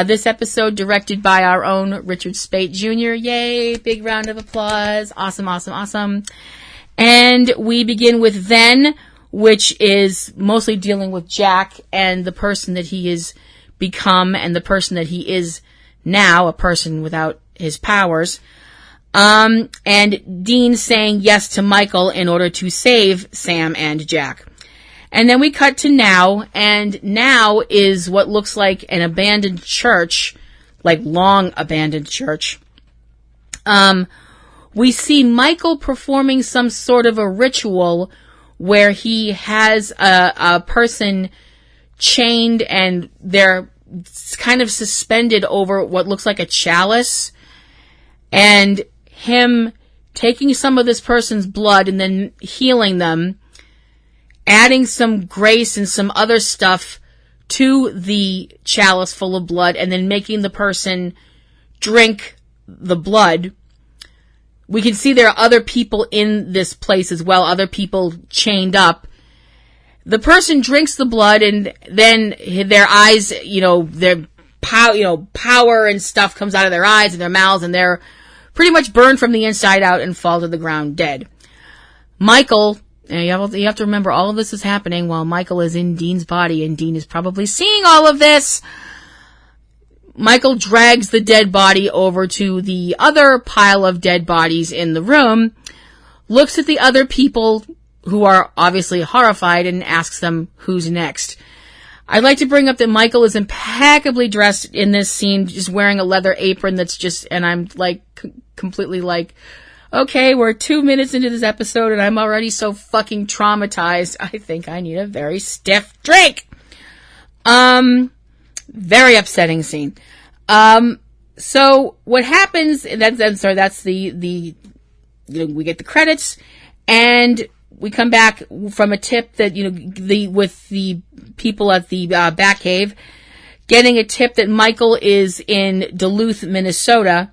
This episode directed by our own Richard Speight Jr. Yay! Big round of applause. Awesome, awesome, awesome. And we begin with Then, which is mostly dealing with Jack and the person that he has become and the person that he is now, a person without his powers. And Dean saying yes to Michael in order to save Sam and Jack. And then we cut to now, and now is what looks like an abandoned church, like long abandoned church. We see Michael performing some sort of a ritual where he has a person chained and they're kind of suspended over what looks like a chalice, and him taking some of this person's blood and then healing them, adding some grace and some other stuff to the chalice full of blood, and then making the person drink the blood. We can see there are other people in this place as well, other people chained up. The person drinks the blood, and then their eyes, their power and stuff comes out of their eyes and their mouths, and they're pretty much burned from the inside out and fall to the ground dead. Michael, you have to remember, all of this is happening while Michael is in Dean's body, and Dean is probably seeing all of this. Michael drags the dead body over to the other pile of dead bodies in the room, looks at the other people who are obviously horrified, and asks them who's next. I'd like to bring up that Michael is impeccably dressed in this scene, just wearing a leather apron that's just, and I'm like, completely like, okay, we're 2 minutes into this episode and I'm already so fucking traumatized. I think I need a very stiff drink. Very upsetting scene. So what happens, that's the we get the credits, and we come back from a tip that, with the people at the Batcave, getting a tip that Michael is in Duluth, Minnesota.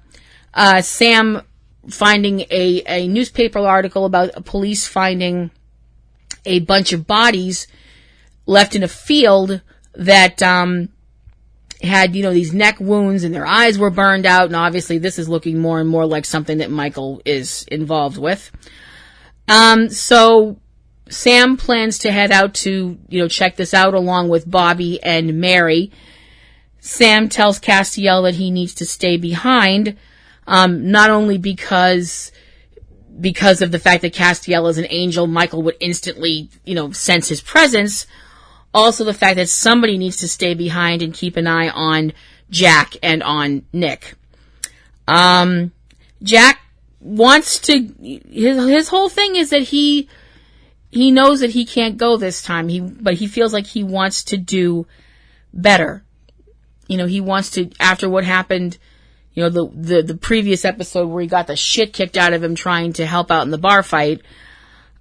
Sam finding a newspaper article about police finding a bunch of bodies left in a field that had, these neck wounds and their eyes were burned out. And obviously this is looking more and more like something that Michael is involved with. So Sam plans to head out to, check this out along with Bobby and Mary. Sam tells Castiel that he needs to stay behind, not only because of the fact that Castiel is an angel, Michael would instantly, sense his presence. Also the fact that somebody needs to stay behind and keep an eye on Jack and on Nick. Jack wants to, his whole thing is that he knows that he can't go this time, but he feels like he wants to do better. He wants to, after what happened, the previous episode where he got the shit kicked out of him trying to help out in the bar fight.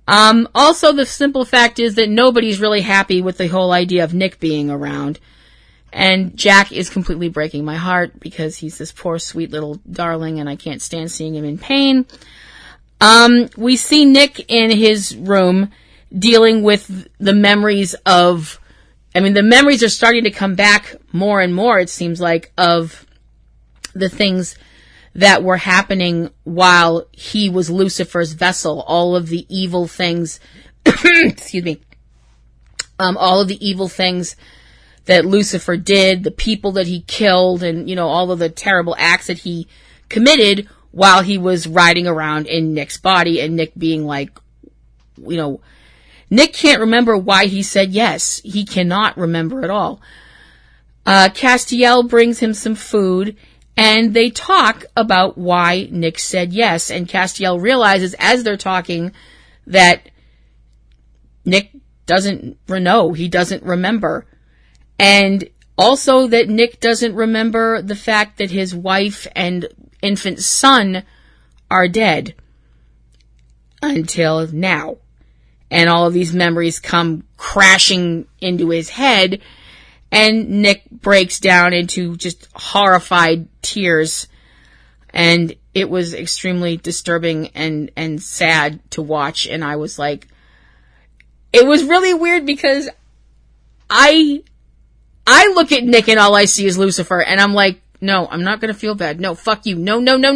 Also, the simple fact is that nobody's really happy with the whole idea of Nick being around. And Jack is completely breaking my heart because he's this poor, sweet little darling, and I can't stand seeing him in pain. We see Nick in his room dealing with the memories of, the memories are starting to come back more and more, it seems like, of the things that were happening while he was Lucifer's vessel. All of the evil things, excuse me, all of the evil things that Lucifer did, the people that he killed, and, all of the terrible acts that he committed while he was riding around in Nick's body, and Nick being like, Nick can't remember why he said yes. He cannot remember at all. Castiel brings him some food, and they talk about why Nick said yes, and Castiel realizes as they're talking that Nick doesn't know, he doesn't remember. And also that Nick doesn't remember the fact that his wife and infant son are dead until now. And all of these memories come crashing into his head, and Nick breaks down into just horrified tears. And it was extremely disturbing and sad to watch. And I was like, it was really weird because I look at Nick and all I see is Lucifer, and I'm like, no, I'm not going to feel bad. No, fuck you. No. And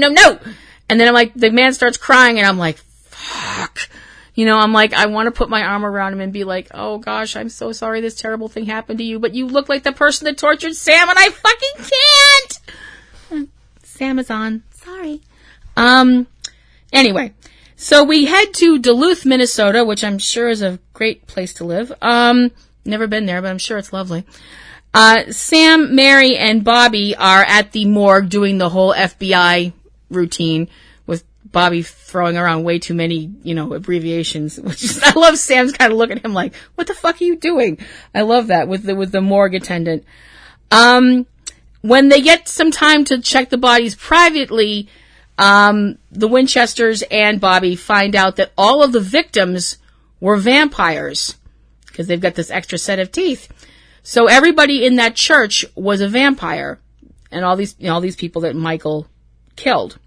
then I'm like, the man starts crying, and I'm like, fuck. You know, I'm like, I want to put my arm around him and be like, oh gosh, I'm so sorry this terrible thing happened to you, but you look like the person that tortured Sam, and I fucking can't! Sam is on. Sorry. Anyway, so we head to Duluth, Minnesota, which I'm sure is a great place to live. Never been there, but I'm sure it's lovely. Sam, Mary, and Bobby are at the morgue doing the whole FBI routine, with Bobby throwing around way too many, abbreviations, which is, I love Sam's kind of look at him like, what the fuck are you doing? I love that with the morgue attendant. When they get some time to check the bodies privately, the Winchesters and Bobby find out that all of the victims were vampires, because they've got this extra set of teeth. So everybody in that church was a vampire, and all these people that Michael killed.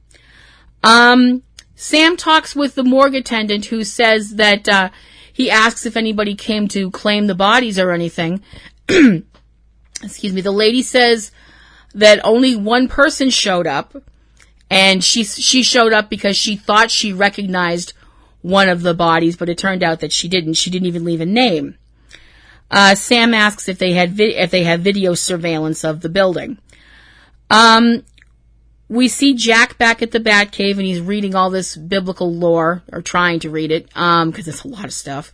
Sam talks with the morgue attendant, who says that he asks if anybody came to claim the bodies or anything. Excuse me. The lady says that only one person showed up, and she showed up because she thought she recognized one of the bodies, but it turned out that she didn't. She didn't even leave a name. Sam asks if they had video surveillance of the building. We see Jack back at the Batcave, and he's reading all this biblical lore, or trying to read it, because it's a lot of stuff.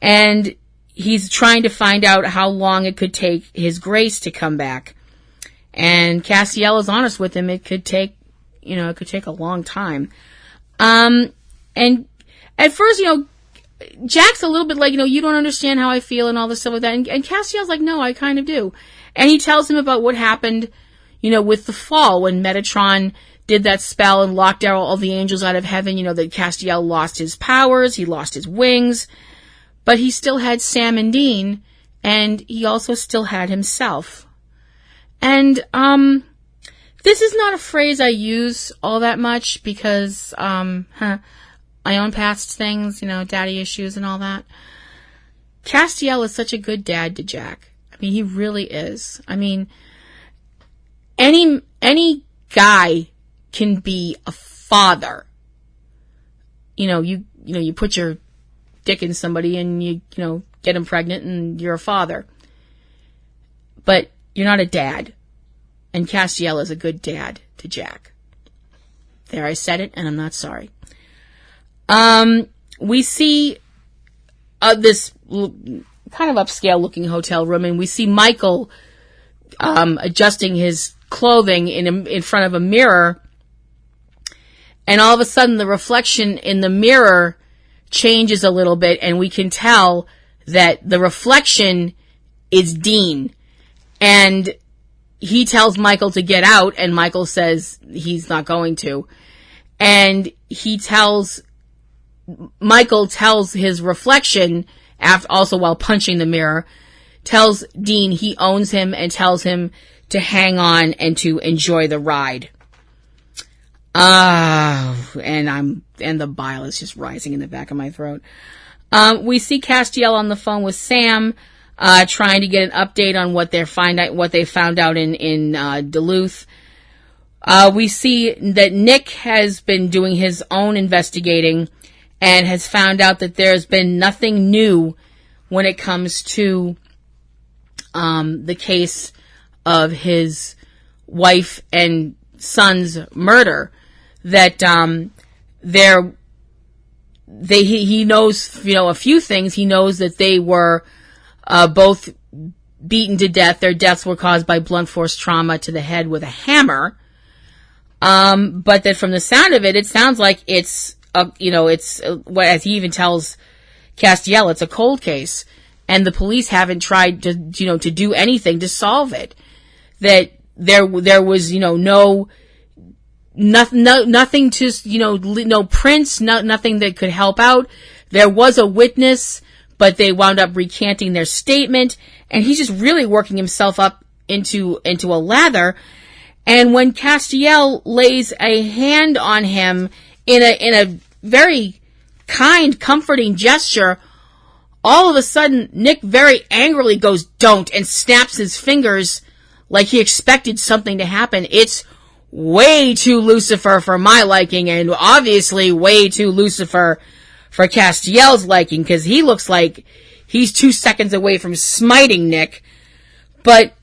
And he's trying to find out how long it could take his grace to come back. And Castiel is honest with him. It could take a long time. And at first, Jack's a little bit like, you don't understand how I feel and all this stuff like that. And Castiel's like, no, I kind of do. And he tells him about what happened, with the fall, when Metatron did that spell and locked out all the angels out of heaven. That Castiel lost his powers, he lost his wings, but he still had Sam and Dean, and he also still had himself. And, this is not a phrase I use all that much because, my own past things, daddy issues and all that. Castiel is such a good dad to Jack. I mean, he really is. I mean, any guy can be a father. You put your dick in somebody and you get them pregnant and you're a father. But you're not a dad. And Castiel is a good dad to Jack. There, I said it, and I'm not sorry. We see this kind of upscale looking hotel room, and we see Michael adjusting his clothing in front of a mirror, and all of a sudden the reflection in the mirror changes a little bit, and we can tell that the reflection is Dean. And he tells Michael to get out, and Michael says he's not going to. And Michael tells his reflection, also while punching the mirror, tells Dean he owns him and tells him to hang on and to enjoy the ride. And the bile is just rising in the back of my throat. We see Castiel on the phone with Sam, trying to get an update on what they found out in Duluth. We see that Nick has been doing his own investigating and has found out that there's been nothing new when it comes to the case of his wife and son's murder. That he knows a few things. He knows that they were both beaten to death. Their deaths were caused by blunt force trauma to the head with a hammer. But that from the sound of it, it sounds like it's as he even tells Castiel, it's a cold case, and the police haven't tried to do anything to solve it. That there was nothing to, no prints, nothing that could help out. There was a witness, but they wound up recanting their statement, and he's just really working himself up into a lather. And when Castiel lays a hand on him in a very kind, comforting gesture, all of a sudden, Nick very angrily goes, "Don't," and snaps his fingers like he expected something to happen. It's way too Lucifer for my liking, and obviously way too Lucifer for Castiel's liking, because he looks like he's 2 seconds away from smiting Nick. But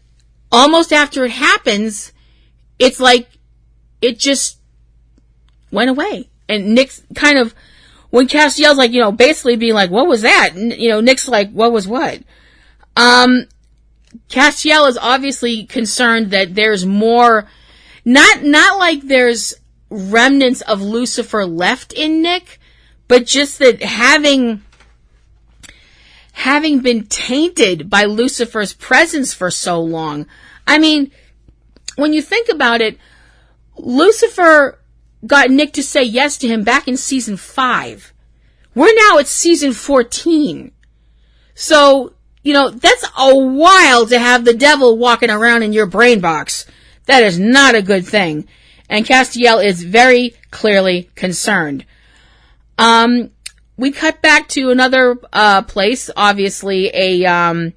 almost after it happens, it's like it just went away. And Nick's kind of, when Castiel's like, basically being like, "What was that?" And, Nick's like, "What was what?" Castiel is obviously concerned that there's more, not like there's remnants of Lucifer left in Nick, but just that having been tainted by Lucifer's presence for so long. I mean, when you think about it, Lucifer got Nick to say yes to him back in season 5. We're now at season 14. So, that's a while to have the devil walking around in your brain box. That is not a good thing. And Castiel is very clearly concerned. We cut back to another place. Obviously, sounds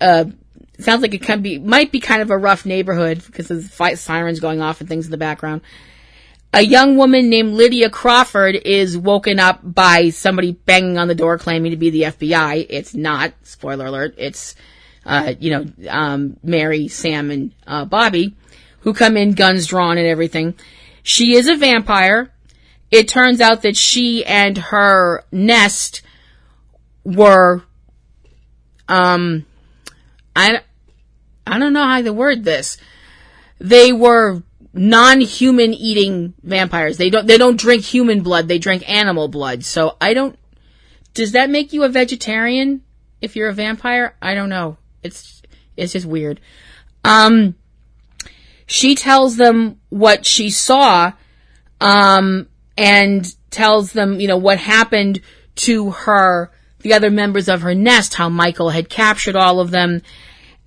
like it might be kind of a rough neighborhood because of the sirens going off and things in the background. A young woman named Lydia Crawford is woken up by somebody banging on the door claiming to be the FBI. It's not. Spoiler alert. It's, Mary, Sam, and Bobby, who come in guns drawn and everything. She is a vampire. It turns out that she and her nest were, I don't know how to word this. They were non-human eating vampires. They don't drink human blood. They drink animal blood. So does that make you a vegetarian if you're a vampire? I don't know. It's just weird. She tells them what she saw, and tells them, what happened to the other members of her nest, how Michael had captured all of them,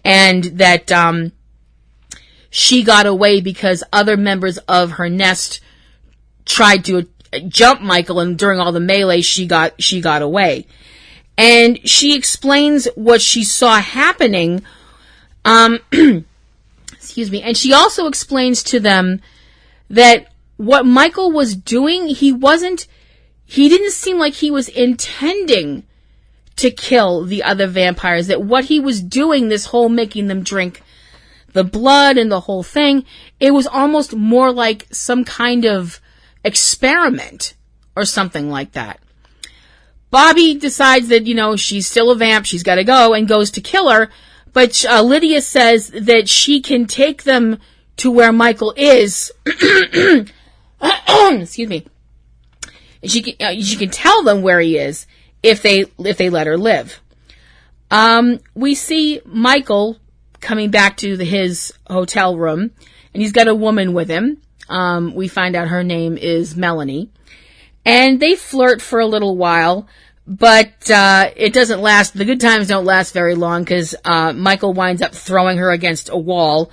and that, she got away because other members of her nest tried to jump Michael, and during all the melee, she got away. And she explains what she saw happening, excuse me, and she also explains to them that what Michael was doing, he didn't seem like he was intending to kill the other vampires, that what he was doing, this whole making them drink the blood and the whole thing, it was almost more like some kind of experiment or something like that. Bobby decides that, she's still a vamp, she's got to go, and goes to kill her, but Lydia says that she can take them to where Michael is. Excuse me. She can tell them where he is if they let her live. We see Michael coming back to his hotel room, and he's got a woman with him. We find out her name is Melanie, and they flirt for a little while, but it doesn't last. The good times don't last very long, because Michael winds up throwing her against a wall,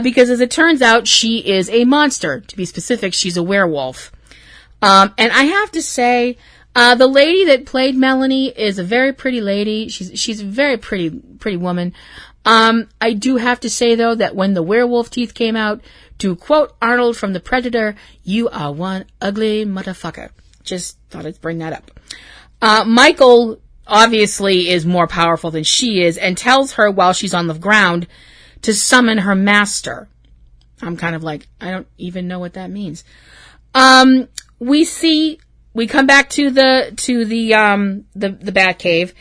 because as it turns out, she is a monster. To be specific, she's a werewolf. And I have to say, the lady that played Melanie is a very pretty lady. She's a very pretty woman. I do have to say, though, that when the werewolf teeth came out, to quote Arnold from The Predator, "You are one ugly motherfucker." Just thought I'd bring that up. Michael obviously is more powerful than she is, and tells her while she's on the ground to summon her master. I'm kind of like, I don't even know what that means. We come back to the Batcave,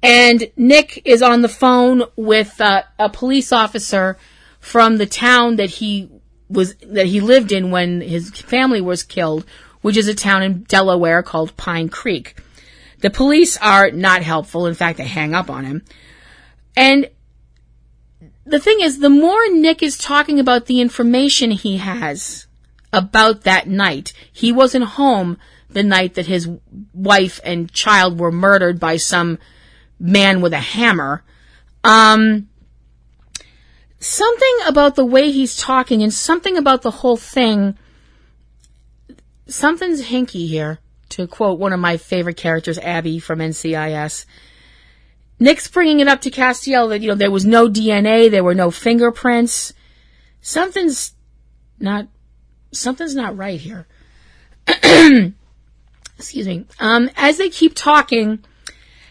and Nick is on the phone with a police officer from the town that he lived in when his family was killed, which is a town in Delaware called Pine Creek. The police are not helpful. In fact, they hang up on him. And the thing is, the more Nick is talking about the information he has about that night. He wasn't home the night that his wife and child were murdered by some man with a hammer. Something about the way he's talking and something about the whole thing, something's hinky here, to quote one of my favorite characters, Abby from NCIS. Nick's bringing it up to Castiel that, there was no DNA, there were no fingerprints. Something's not right here. Excuse me. As they keep talking,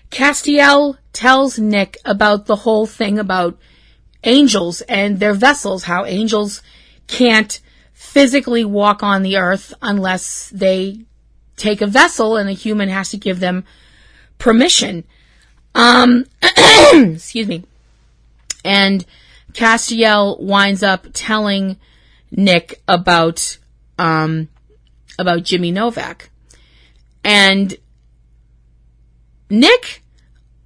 Castiel tells Nick about the whole thing about angels and their vessels, how angels can't physically walk on the earth unless they take a vessel and a human has to give them permission. Excuse me. And Castiel winds up telling Nick about Jimmy Novak. And Nick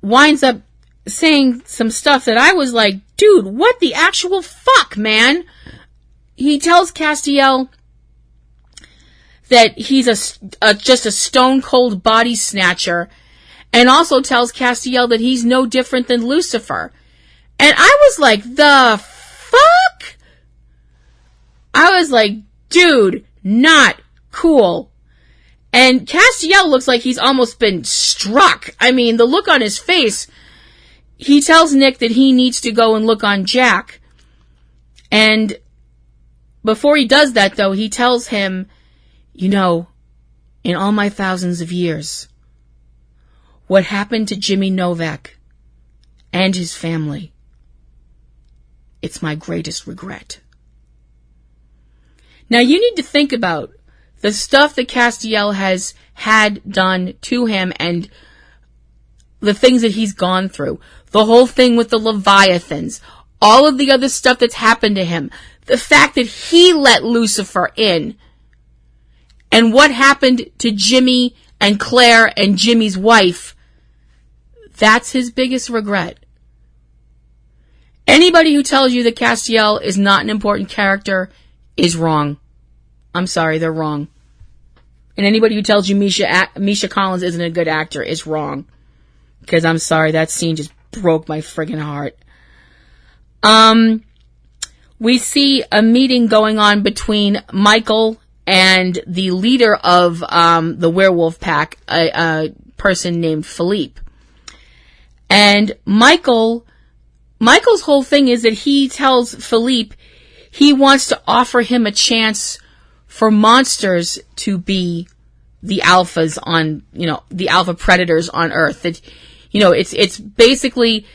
winds up saying some stuff that I was like, dude, what the actual fuck, man? He tells Castiel that he's just a stone cold body snatcher, and also tells Castiel that he's no different than Lucifer. And I was like, the fuck? I was like, dude, not cool. And Castiel looks like he's almost been struck. I mean, the look on his face. He tells Nick that he needs to go and look on Jack. And before he does that, though, he tells him, in all my thousands of years, what happened to Jimmy Novak and his family, it's my greatest regret. Now, you need to think about the stuff that Castiel has had done to him and the things that he's gone through. The whole thing with the Leviathans. All of the other stuff that's happened to him. The fact that he let Lucifer in. And what happened to Jimmy and Claire and Jimmy's wife. That's his biggest regret. Anybody who tells you that Castiel is not an important character is wrong. I'm sorry, they're wrong. And anybody who tells you Misha Collins isn't a good actor is wrong. Because I'm sorry, that scene just broke my friggin' heart. We see a meeting going on between Michael and the leader of the werewolf pack, a person named Philippe. And Michael's whole thing is that he tells Philippe he wants to offer him a chance for monsters to be the alphas on, the alpha predators on Earth. That, it's basically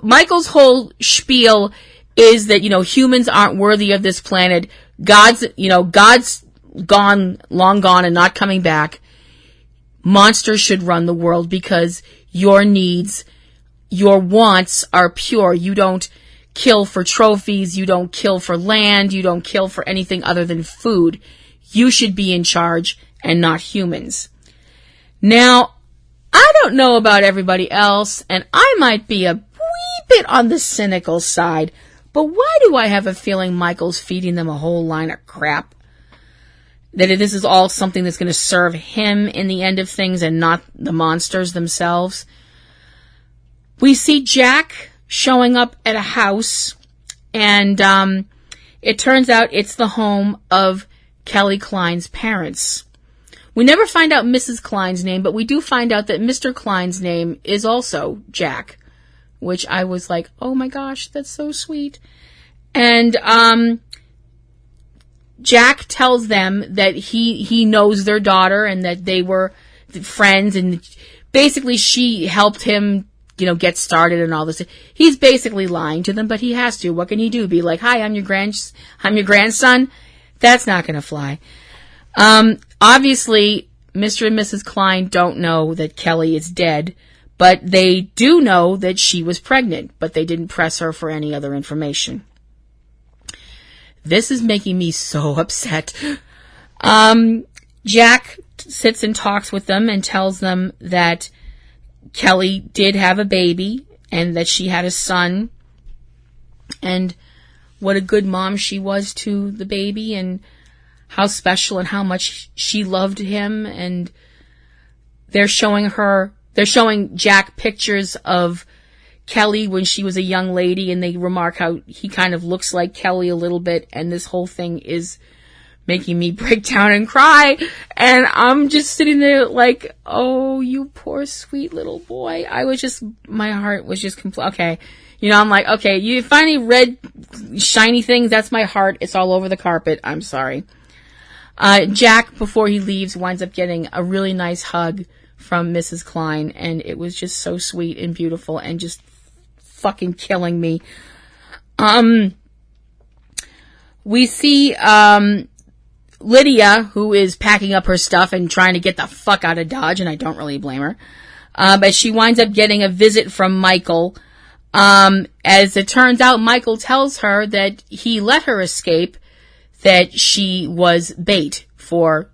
Michael's whole spiel is that, humans aren't worthy of this planet. God's long gone and not coming back. Monsters should run the world because your needs, your wants are pure. You don't kill for trophies. You don't kill for land. You don't kill for anything other than food. You should be in charge and not humans. Now, I don't know about everybody else, and I might be a wee bit on the cynical side, but why do I have a feeling Michael's feeding them a whole line of crap? That this is all something that's going to serve him in the end of things and not the monsters themselves. We see Jack showing up at a house, and it turns out it's the home of Kelly Klein's parents. We never find out Mrs. Klein's name, but we do find out that Mr. Klein's name is also Jack, which I was like, oh my gosh, that's so sweet. And Jack tells them that he knows their daughter and that they were friends, and basically she helped him, get started and all this. He's basically lying to them, but he has to. What can he do? Be like, hi, I'm your grandson? That's not going to fly. Obviously, Mr. and Mrs. Klein don't know that Kelly is dead, but they do know that she was pregnant, but they didn't press her for any other information. This is making me so upset. Jack sits and talks with them and tells them that Kelly did have a baby and that she had a son and what a good mom she was to the baby and how special and how much she loved him, and they're showing Jack pictures of Kelly when she was a young lady, and they remark how he kind of looks like Kelly a little bit, and this whole thing is making me break down and cry, and I'm just sitting there like, oh, you poor sweet little boy. My heart was just okay. I'm like, okay, you finally read shiny things, that's my heart, it's all over the carpet, I'm sorry. Jack, before he leaves, winds up getting a really nice hug from Mrs. Klein, and it was just so sweet and beautiful and just fucking killing me. We see, Lydia, who is packing up her stuff and trying to get the fuck out of Dodge, and I don't really blame her. But she winds up getting a visit from Michael. As it turns out, Michael tells her that he let her escape, that she was bait for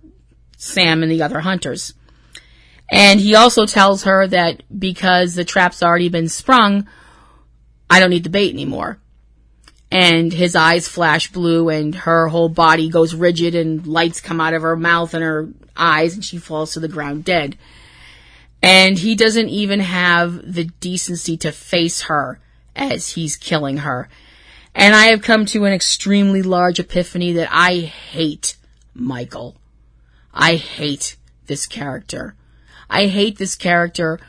Sam and the other hunters. And he also tells her that because the trap's already been sprung, I don't need the bait anymore. And his eyes flash blue, and her whole body goes rigid, and lights come out of her mouth and her eyes, and she falls to the ground dead. And he doesn't even have the decency to face her as he's killing her. And I have come to an extremely large epiphany that I hate Michael. I hate this character. I hate this character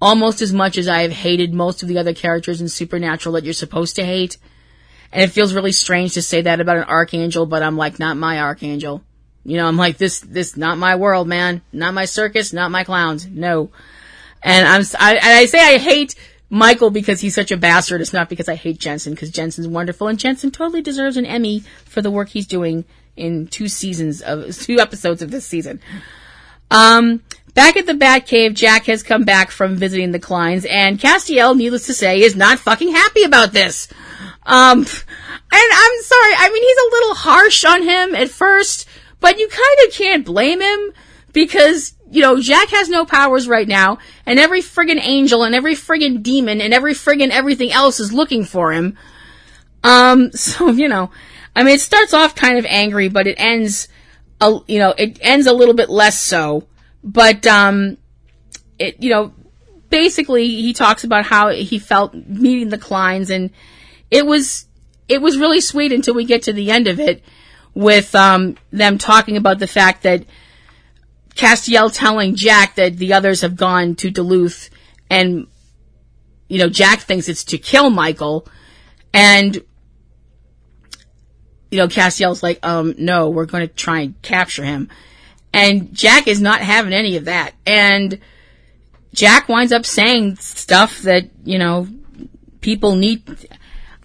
almost as much as I have hated most of the other characters in Supernatural that you're supposed to hate. And it feels really strange to say that about an archangel, but I'm like, not my archangel. I'm like, this, not my world, man. Not my circus, not my clowns. No. And I say I hate Michael because he's such a bastard. It's not because I hate Jensen, because Jensen's wonderful, and Jensen totally deserves an Emmy for the work he's doing in 2 episodes of this season. Back at the Batcave, Jack has come back from visiting the Kleins, and Castiel, needless to say, is not fucking happy about this. And I'm sorry, I mean, he's a little harsh on him at first, but you kind of can't blame him, because, Jack has no powers right now, and every friggin' angel and every friggin' demon and every friggin' everything else is looking for him. It starts off kind of angry, but it ends a little bit less so. But, basically he talks about how he felt meeting the Kleins, and it was really sweet until we get to the end of it with, them talking about the fact that Castiel telling Jack that the others have gone to Duluth, and, Jack thinks it's to kill Michael, and, Castiel's like, no, we're going to try and capture him. And Jack is not having any of that. And Jack winds up saying stuff that, people need.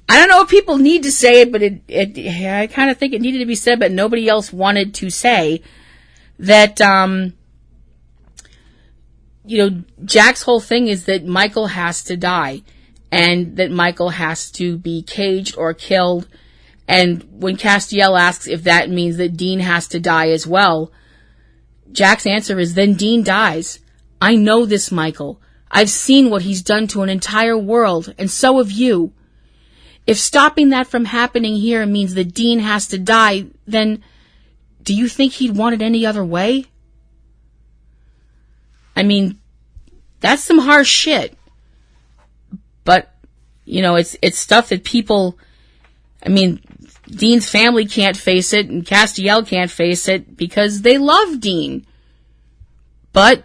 I don't know if people need to say it, but I kind of think it needed to be said, but nobody else wanted to say that, Jack's whole thing is that Michael has to die, and that Michael has to be caged or killed. And when Castiel asks if that means that Dean has to die as well, Jack's answer is, then Dean dies. I know this, Michael. I've seen what he's done to an entire world, and so have you. If stopping that from happening here means that Dean has to die, then do you think he'd want it any other way? I mean, that's some harsh shit. But, it's stuff that people, Dean's family can't face it, and Castiel can't face it because they love Dean. But,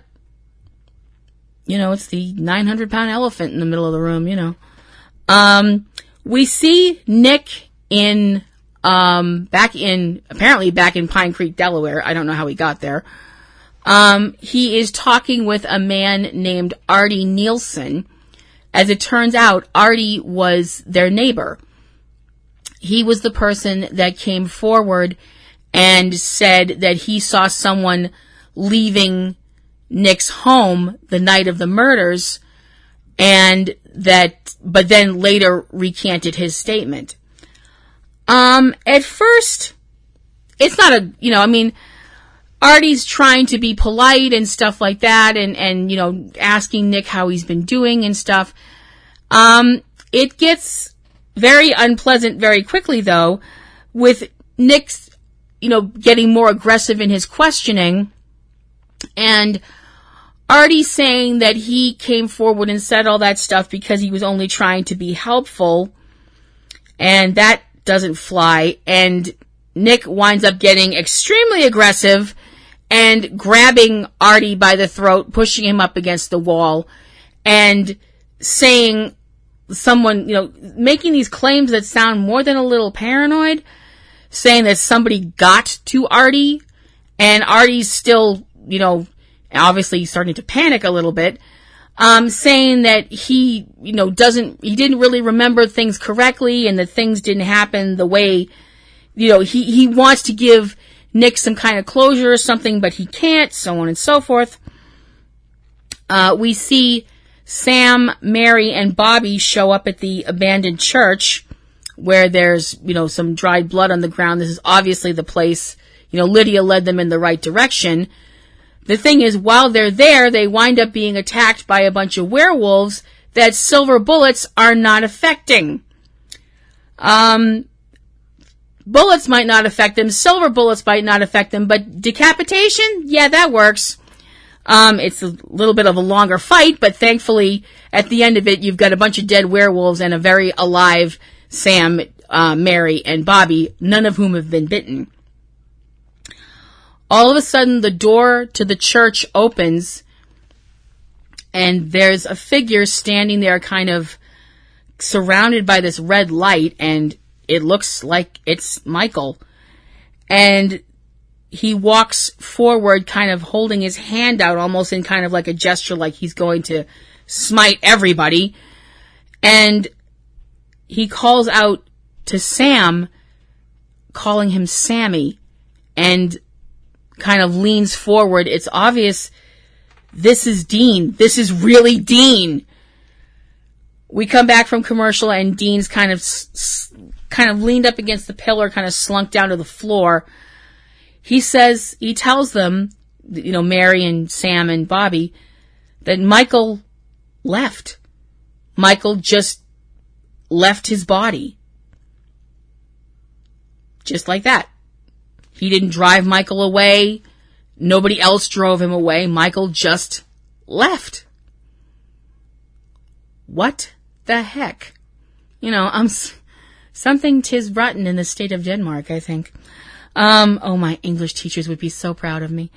it's the 900-pound elephant in the middle of the room, We see Nick back in Pine Creek, Delaware. I don't know how he got there. He is talking with a man named Artie Nielsen. As it turns out, Artie was their neighbor. He was the person that came forward and said that he saw someone leaving Nick's home the night of the murders, but then later recanted his statement. At first, it's not Artie's trying to be polite and stuff like that, and asking Nick how he's been doing and stuff. It gets very unpleasant very quickly, though, with Nick's getting more aggressive in his questioning. And Artie's saying that he came forward and said all that stuff because he was only trying to be helpful. And that doesn't fly. And Nick winds up getting extremely aggressive and grabbing Artie by the throat, pushing him up against the wall, and saying making these claims that sound more than a little paranoid, saying that somebody got to Artie, and Artie's still, obviously starting to panic a little bit, saying that he didn't really remember things correctly and that things didn't happen the way, he wants to give Nick some kind of closure or something, but he can't, so on and so forth. We see Sam, Mary, and Bobby show up at the abandoned church where there's, some dried blood on the ground. This is obviously the place, Lydia led them in the right direction. The thing is, while they're there, they wind up being attacked by a bunch of werewolves that silver bullets are not affecting. Bullets might not affect them, silver bullets might not affect them, but decapitation, yeah, that works. It's a little bit of a longer fight, but thankfully, at the end of it, you've got a bunch of dead werewolves and a very alive Sam, Mary, and Bobby, none of whom have been bitten. All of a sudden, the door to the church opens, and there's a figure standing there kind of surrounded by this red light, and it looks like it's Michael. And he walks forward, kind of holding his hand out, almost in kind of like a gesture like he's going to smite everybody. And he calls out to Sam, calling him Sammy, and kind of leans forward. It's obvious this is Dean. This is really Dean. We come back from commercial, and Dean's kind of leaned up against the pillar, kind of slunk down to the floor. He tells them, Mary and Sam and Bobby, that Michael left. Michael just left his body. Just like that. He didn't drive Michael away. Nobody else drove him away. Michael just left. What the heck? Something 'tis rotten in the state of Denmark, I think. My English teachers would be so proud of me.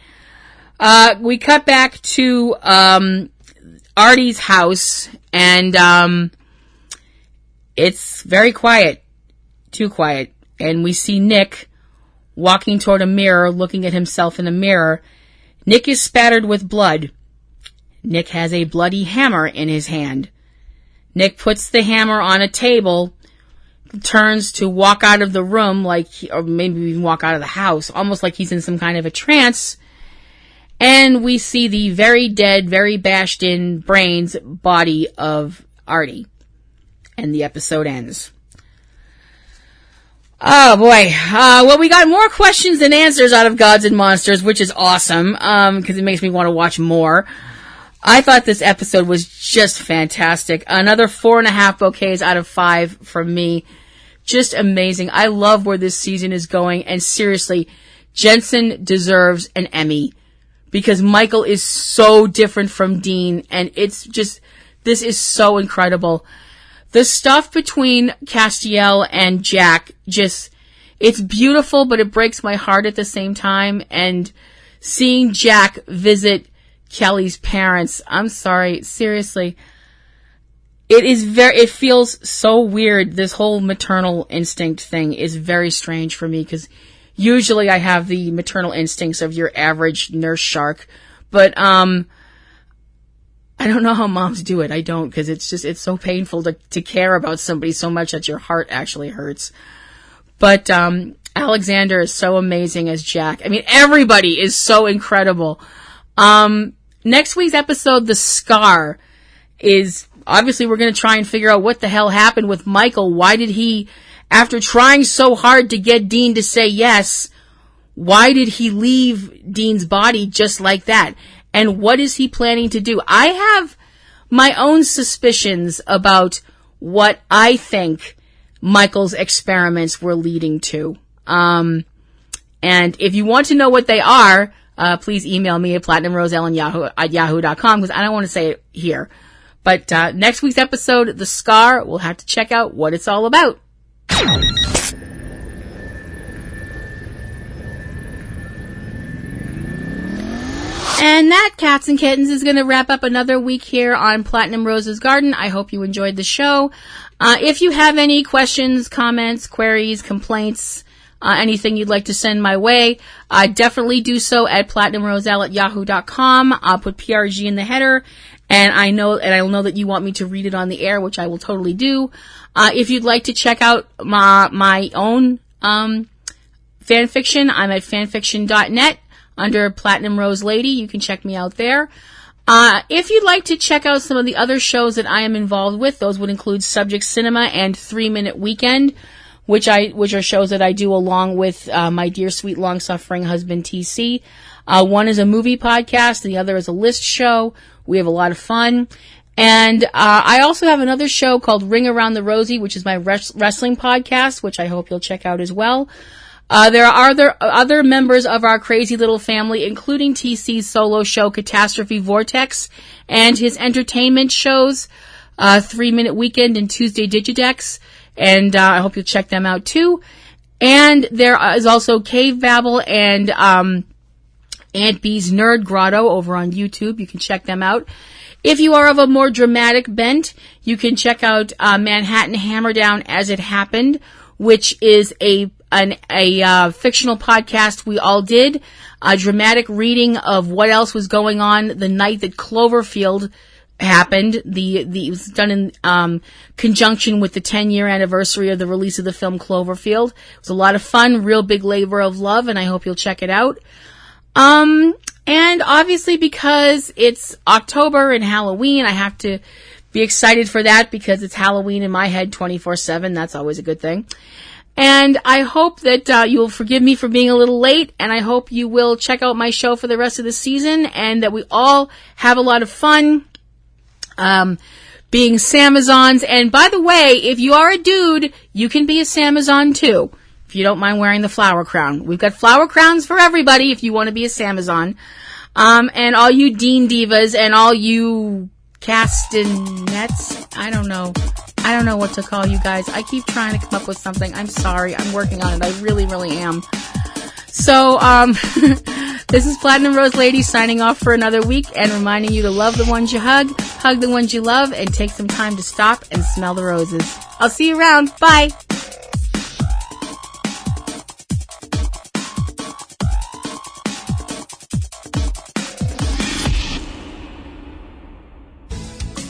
We cut back to Artie's house, and it's very quiet. Too quiet. And we see Nick walking toward a mirror, looking at himself in a mirror. Nick is spattered with blood. Nick has a bloody hammer in his hand. Nick puts the hammer on a table, turns to walk out of the room, or maybe even walk out of the house, almost like he's in some kind of a trance. And we see the very dead, very bashed in brains body of Artie. And the episode ends. Oh boy. Well, we got more questions than answers out of Gods and Monsters, which is awesome, because it makes me want to watch more. I thought this episode was just fantastic. Another 4.5 bouquets out of 5 from me. Just amazing. I love where this season is going, and seriously, Jensen deserves an Emmy, because Michael is so different from Dean, and it's just, this is so incredible. The stuff between Castiel and Jack, it's beautiful, but it breaks my heart at the same time. And seeing Jack visit Kelly's parents, I'm sorry, seriously, it feels so weird. This whole maternal instinct thing is very strange for me, because usually I have the maternal instincts of your average nurse shark, but I don't know how moms do it. I don't, because it's so painful to care about somebody so much that your heart actually hurts. But Alexander is so amazing as Jack. I mean, everybody is so incredible. Next week's episode, The Scar, is obviously we're going to try and figure out what the hell happened with Michael. Why did he, after trying so hard to get Dean to say yes, why did he leave Dean's body just like that? And what is he planning to do? I have my own suspicions about what I think Michael's experiments were leading to. And if you want to know what they are, please email me at platinumroselle@yahoo.com, because I don't want to say it here. But next week's episode, The Scar, we'll have to check out what it's all about. And that, cats and kittens, is going to wrap up another week here on Platinum Rose's Garden. I hope you enjoyed the show. If you have any questions, comments, queries, complaints, anything you'd like to send my way, definitely do so at platinumroselle@yahoo.com. I'll put PRG in the header, and I'll know that you want me to read it on the air, which I will totally do. If you'd like to check out my own fan fiction, I'm at fanfiction.net. Under Platinum Rose Lady. You can check me out there. If you'd like to check out some of the other shows that I am involved with, those would include Subject Cinema and 3 Minute Weekend, which are shows that I do along with my dear sweet long-suffering husband TC. One is a movie podcast, the other is a list show. We have a lot of fun. And I also have another show called Ring Around the Rosie, which is my wrestling podcast, which I hope you'll check out as well. There are other members of our crazy little family, including TC's solo show, Catastrophe, Vortex, and his entertainment shows, 3 Minute Weekend and Tuesday Digidex, and I hope you'll check them out too. And there is also Cavebabble and Aunt B's Nerd Grotto over on YouTube. You can check them out. If you are of a more dramatic bent, you can check out Manhattan Hammerdown As It Happened, which is a fictional podcast we all did, a dramatic reading of what else was going on the night that Cloverfield happened. It was done in conjunction with the 10-year anniversary of the release of the film Cloverfield. It was a lot of fun, real big labor of love, and I hope you'll check it out. And obviously because it's October and Halloween, I have to be excited for that because it's Halloween in my head 24/7. That's always a good thing. And I hope that you'll forgive me for being a little late, and I hope you will check out my show for the rest of the season, and that we all have a lot of fun being Samazons. And by the way, if you are a dude, you can be a Samazon too, if you don't mind wearing the flower crown. We've got flower crowns for everybody if you want to be a Samazon. And all you Dean Divas and all you castanets, I don't know what to call you guys. I keep trying to come up with something. I'm sorry. I'm working on it. I really, really am. So, this is Platinum Rose Lady signing off for another week and reminding you to love the ones you hug the ones you love, and take some time to stop and smell the roses. I'll see you around. Bye.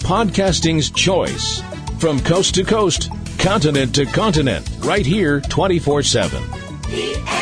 Podcasting's choice. From coast to coast, continent to continent, right here 24/7.